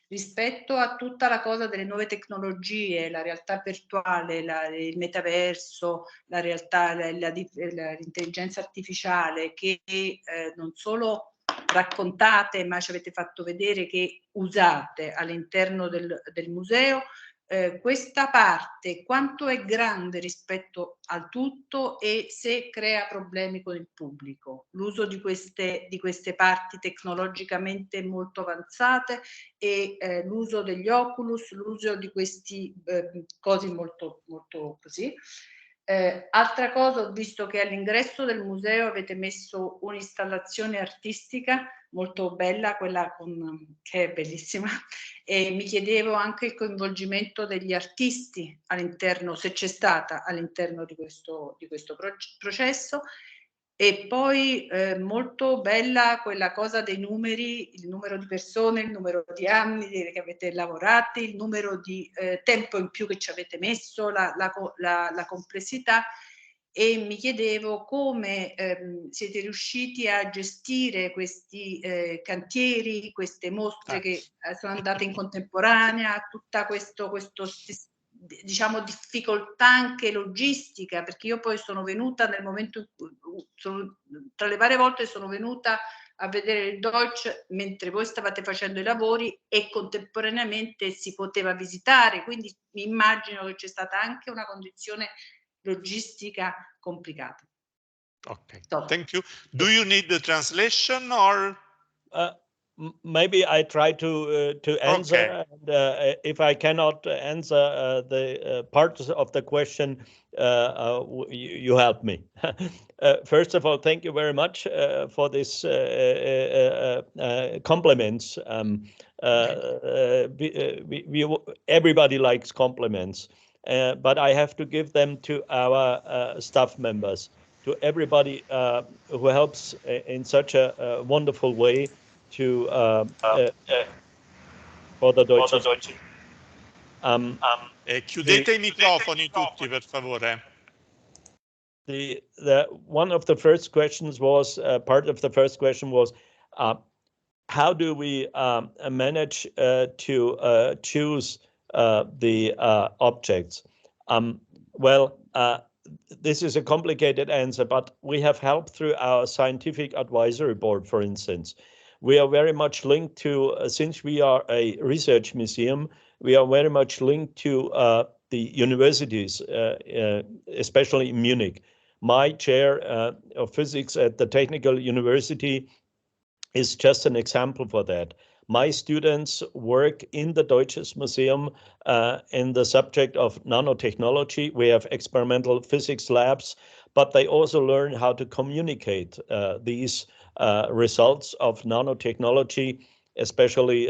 rispetto a tutta la cosa delle nuove tecnologie, la realtà virtuale, il metaverso, la realtà, l'intelligenza artificiale, che non solo raccontate, ma ci avete fatto vedere che usate all'interno del museo, questa parte quanto è grande rispetto al tutto e se crea problemi con il pubblico, l'uso di queste parti tecnologicamente molto avanzate e l'uso degli Oculus, l'uso di questi cose molto molto così. Altra cosa, ho visto che all'ingresso del museo avete messo un'installazione artistica molto bella, quella che è bellissima, e mi chiedevo anche il coinvolgimento degli artisti all'interno, se c'è stata all'interno di questo processo. E poi molto bella quella cosa dei numeri, il numero di persone, il numero di anni che avete lavorato, il numero di tempo in più che ci avete messo, la complessità. e mi chiedevo come siete riusciti a gestire questi cantieri, queste mostre che sono andate in contemporanea, tutta questo diciamo difficoltà anche logistica, perché io poi sono venuta nel momento in cui tra le varie volte sono venuta a vedere il Deutsch mentre voi stavate facendo i lavori e contemporaneamente si poteva visitare, quindi mi immagino che c'è stata anche una condizione logistica complicata. Okay, thank you. Do you need the translation or? Maybe I try to answer. Okay. And, if I cannot answer the parts of the question, you help me. First of all, thank you very much for this compliments. Everybody likes compliments, but I have to give them to our staff members, to everybody who helps in such a wonderful way to for the Deutsches. Chiudete I microfoni tutti, per favore. One of the first questions was, part of the first question was, how do we manage to choose the objects? Well, this is a complicated answer, but we have help through our scientific advisory board, for instance. We are very much linked to, since we are a research museum, we are very much linked to the universities, especially in Munich. My chair of physics at the Technical University is just an example for that. My students work in the Deutsches Museum in the subject of nanotechnology. We have experimental physics labs, but they also learn how to communicate these results of nanotechnology, especially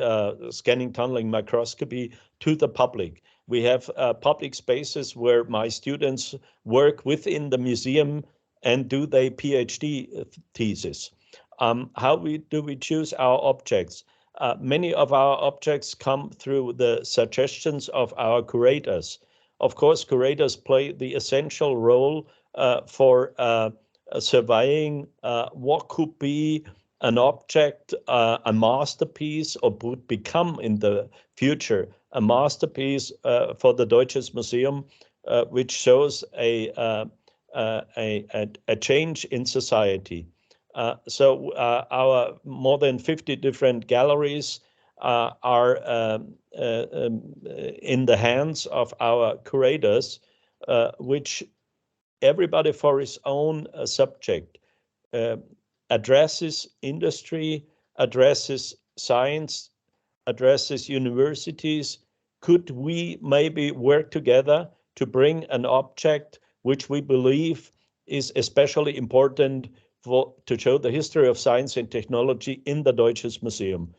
scanning tunneling microscopy, to the public. We have public spaces where my students work within the museum and do their PhD thesis. How do we choose our objects? Many of our objects come through the suggestions of our curators. Of course, curators play the essential role for surveying what could be an object, a masterpiece, or would become in the future a masterpiece for the Deutsches Museum, which shows a change in society. So our more than 50 different galleries are in the hands of our curators, which everybody for his own subject addresses industry, addresses science, addresses universities. Could we maybe work together to bring an object which we believe is especially important to show the history of science and technology in the Deutsches Museum?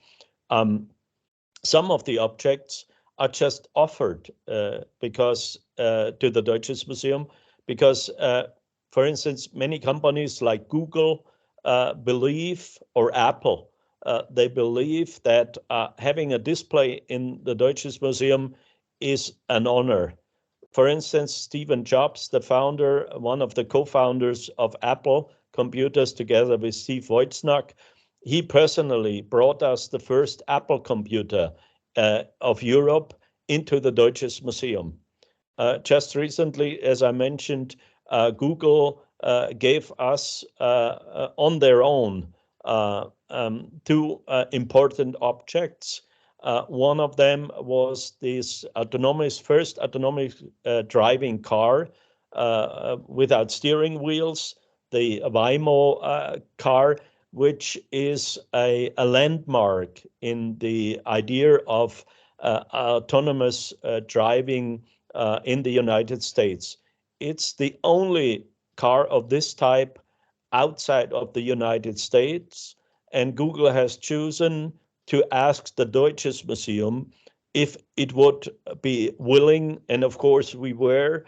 Some of the objects are just offered because to the Deutsches Museum, because, for instance, many companies like Google believe, or Apple, they believe that having a display in the Deutsches Museum is an honor. For instance, Steve Jobs, the founder, one of the co-founders of Apple Computers, together with Steve Wozniak, he personally brought us the first Apple computer of Europe into the Deutsches Museum. Just recently, as I mentioned, Google gave us on their own two important objects. One of them was this first autonomous driving car without steering wheels, the Waymo car, which is a landmark in the idea of autonomous driving in the United States. It's the only car of this type outside of the United States, and Google has chosen to ask the Deutsches Museum if it would be willing, and of course we were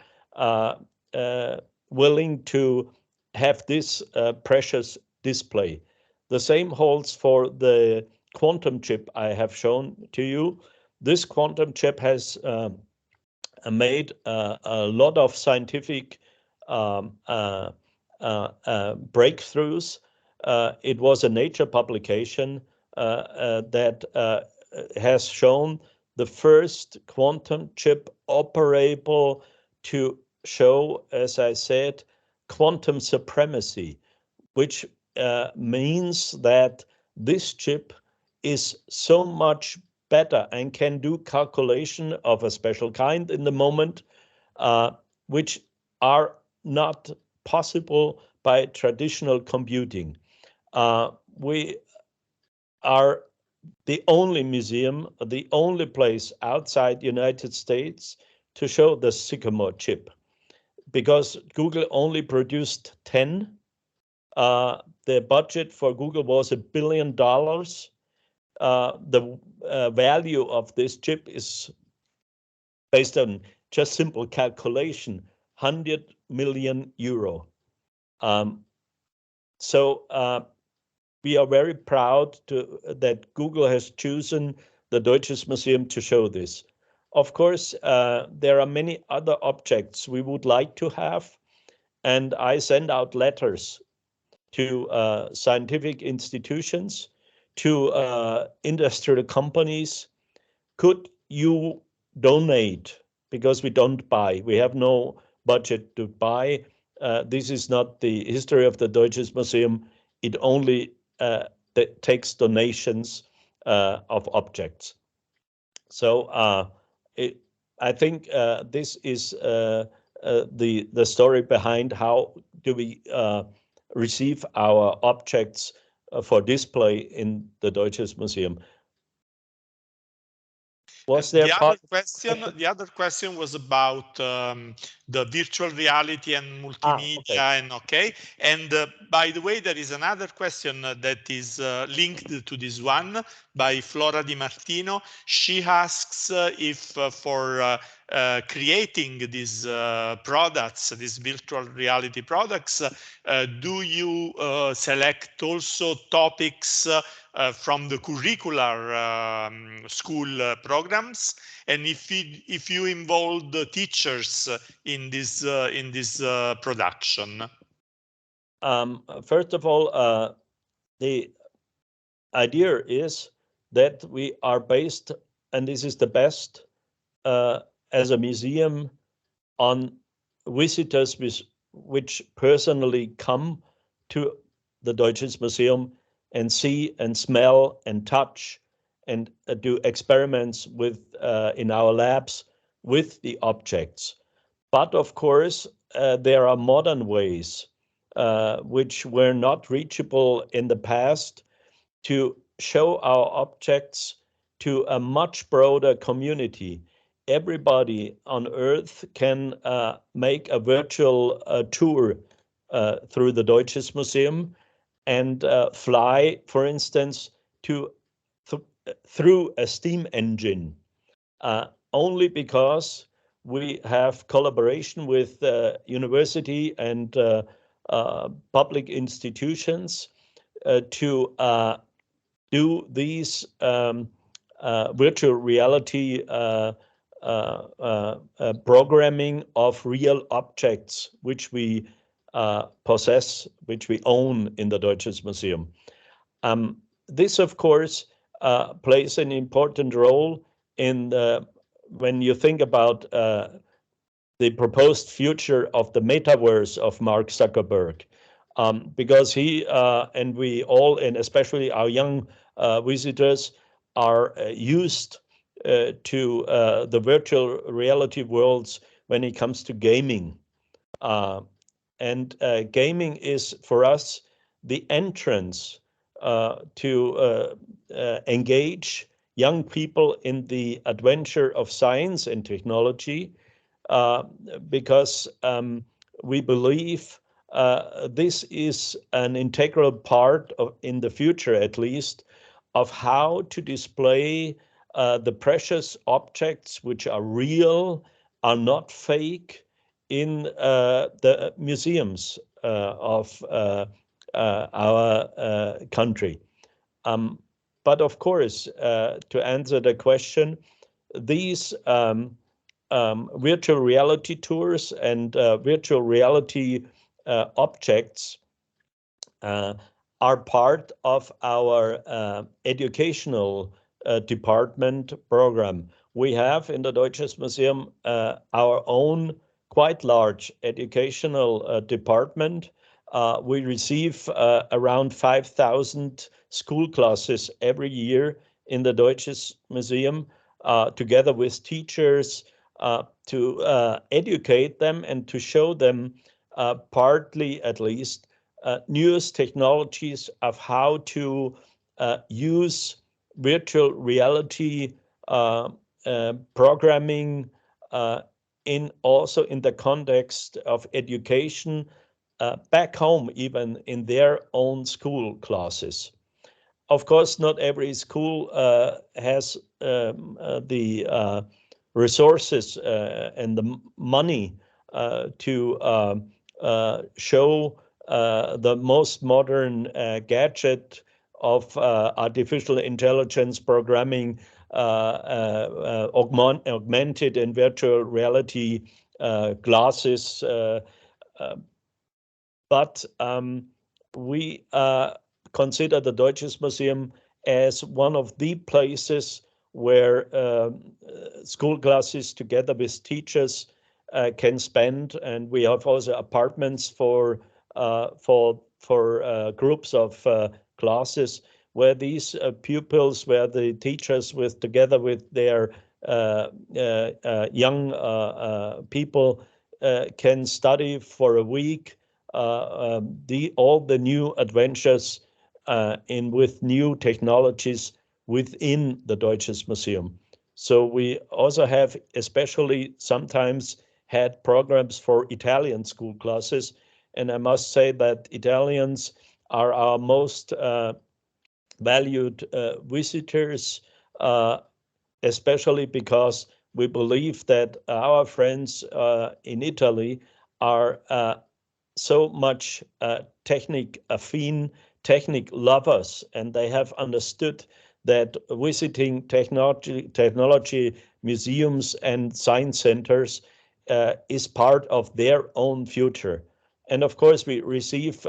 willing to have this precious display. The same holds for the quantum chip I have shown to you. This quantum chip has made a lot of scientific breakthroughs. It was a Nature publication that has shown the first quantum chip operable to show, as I said, quantum supremacy, which means that this chip is so much better and can do calculation of a special kind in the moment, which are not possible by traditional computing. We are the only museum, the only place outside the United States to show the Sycamore chip, because Google only produced 10. The budget for Google was $1 billion. The value of this chip is, based on just simple calculation, 100 million euro. So we are very proud that Google has chosen the Deutsches Museum to show this. Of course, there are many other objects we would like to have, and I send out letters to scientific institutions, to industrial companies. Could you donate? Because we don't buy. We have no budget to buy. This is not the history of the Deutsches Museum. It only takes donations of objects. So I think this is the story behind how do we receive our objects for display in the Deutsches Museum. Was there the other question was about the virtual reality and multimedia, and by the way, there is another question that is linked to this one by Flora Di Martino. She asks if for creating these products, these virtual reality products, do you select also topics from the curricular school programs, and if you involve the teachers in this production? First of all, the idea is that we are based, and this is the best, as a museum, on visitors which personally come to the Deutsches Museum and see and smell and touch and do experiments with in our labs with the objects. But of course, there are modern ways which were not reachable in the past to show our objects to a much broader community. Everybody on Earth can make a virtual tour through the Deutsches Museum and fly, for instance, through a steam engine, only because we have collaboration with university and public institutions to do these virtual reality programming of real objects which we possess, which we own in the Deutsches Museum. This, of course, plays an important role in when you think about the proposed future of the metaverse of Mark Zuckerberg, because he and we all, and especially our young visitors, are used to the virtual reality worlds when it comes to gaming. And gaming is, for us, the entrance to engage young people in the adventure of science and technology, because we believe this is an integral part of, in the future at least, of how to display the precious objects which are real, are not fake, in the museums of our country. But of course, to answer the question, these virtual reality tours and virtual reality objects are part of our educational department program. We have in the Deutsches Museum our own quite large educational department. We receive around 5,000 school classes every year in the Deutsches Museum, together with teachers, to educate them and to show them, partly at least, newest technologies of how to use virtual reality programming also in the context of education back home, even in their own school classes. Of course, not every school has the resources and the money to show the most modern gadget of artificial intelligence programming, augmented and virtual reality glasses. But we consider the Deutsches Museum as one of the places where school classes together with teachers can spend, and we have also apartments for groups of classes where these pupils, where the teachers together with their young people can study for a week all the new adventures with new technologies within the Deutsches Museum. So we also have especially sometimes had programs for Italian school classes, and I must say that Italians are our most valued visitors, especially because we believe that our friends in Italy are so much technic-affine, technic lovers, and they have understood that visiting technology museums and science centers is part of their own future. And of course, we receive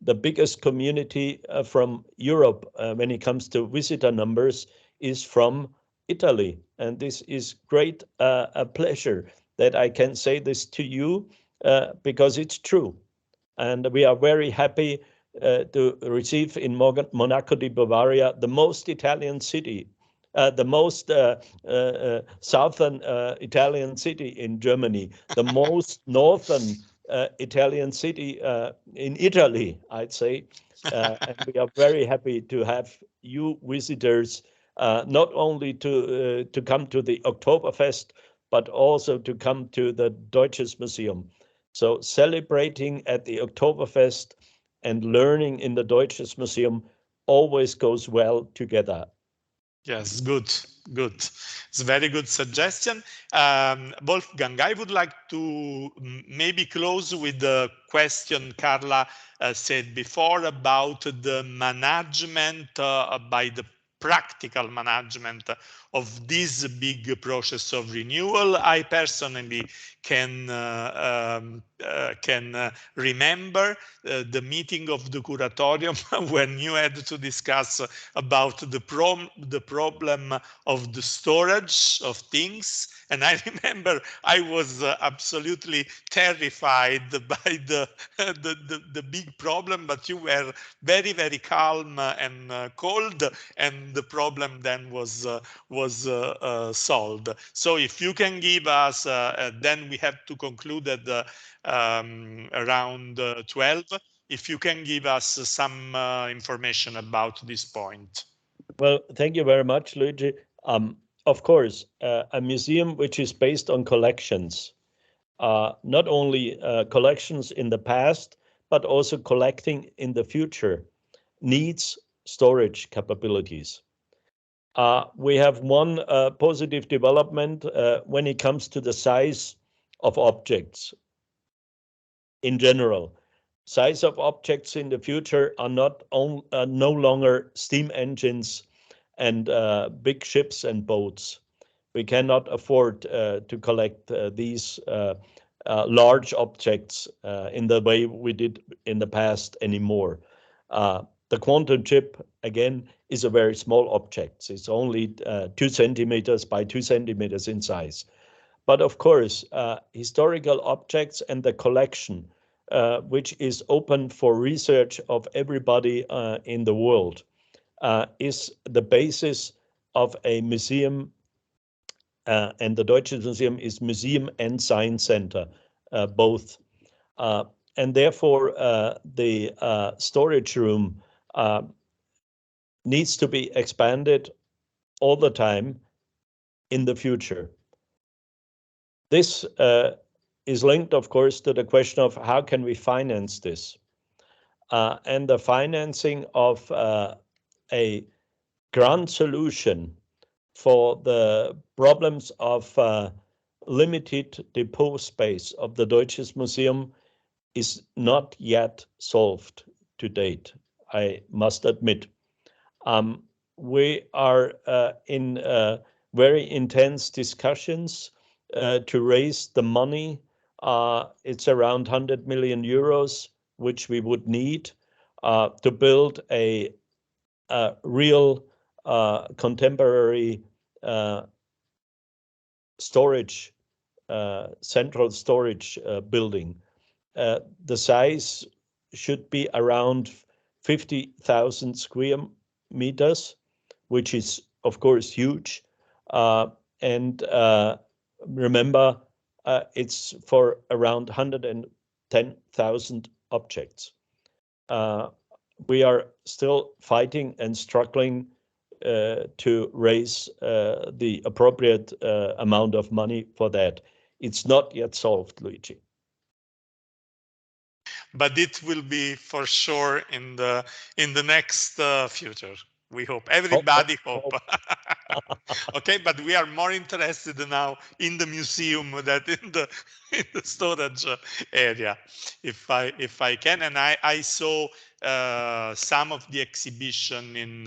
the biggest community from Europe when it comes to visitor numbers is from Italy. And this is great a pleasure that I can say this to you because it's true. And we are very happy to receive in Monaco di Bavaria, the most Italian city, the most southern Italian city in Germany, the most northern Italian city in Italy, I'd say. And we are very happy to have you visitors, not only to come to the Oktoberfest, but also to come to the Deutsches Museum. So celebrating at the Oktoberfest and learning in the Deutsches Museum always goes well together. Yes, good. It's a very good suggestion. Wolfgang, I would like to maybe close with the question Carla said before about the management by the practical management of this big process of renewal. I personally can remember the meeting of the curatorium when you had to discuss about the problem of the storage of things. And I remember I was absolutely terrified by the big problem, but you were very, very calm and cold, and the problem then was solved. So if you can give us, then we have to conclude at around 12. If you can give us some information about this point. Well, thank you very much, Luigi. Of course, a museum which is based on collections, not only collections in the past, but also collecting in the future, needs storage capabilities. We have one positive development when it comes to the size of objects in general. Size of objects in the future are no longer steam engines and big ships and boats. We cannot afford to collect these large objects in the way we did in the past anymore. The quantum chip, again, is a very small object. It's only 2 centimeters by 2 centimeters in size. But of course, historical objects and the collection, which is open for research of everybody in the world, is the basis of a museum. And the Deutsches Museum is museum and science center, both. And therefore, the storage room needs to be expanded all the time in the future. This is linked, of course, to the question of how can we finance this? And the financing of a grant solution for the problems of limited depot space of the Deutsches Museum is not yet solved to date, I must admit. We are in very intense discussions to raise the money. It's around 100 million euros, which we would need to build a real contemporary storage, central storage building. The size should be around 50,000 square meters, which is, of course, huge. And remember, it's for around 110,000 objects. We are still fighting and struggling to raise the appropriate amount of money for that. It's not yet solved, Luigi. But it will be for sure in the next future. We hope. Everybody hope. Okay, but we are more interested now in the museum than in the storage area, if I can. And I saw some of the exhibition in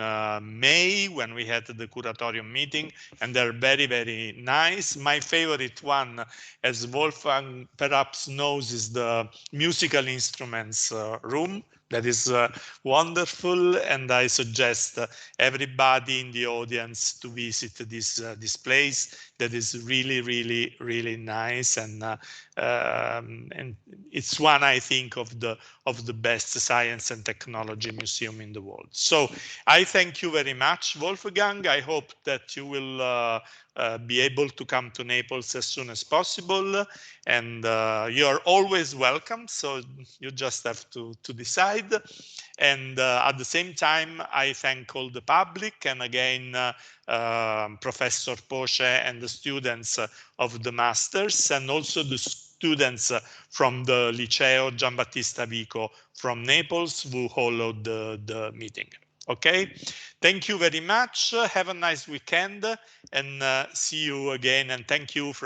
May when we had the curatorium meeting, and they're very, very nice. My favorite one, as Wolfgang perhaps knows, is the musical instruments room. That is wonderful, and I suggest everybody in the audience to visit this place. That is really, really, really nice, and it's one, I think, of the best science and technology museum in the world. So I thank you very much, Wolfgang. I hope that you will be able to come to Naples as soon as possible, and you are always welcome. So you just have to decide. And at the same time, I thank all the public, and again, Professor Poce and the students of the masters, and also the students from the Liceo Giambattista Vico from Naples who followed the meeting. Okay, thank you very much. Have a nice weekend, and see you again. And thank you.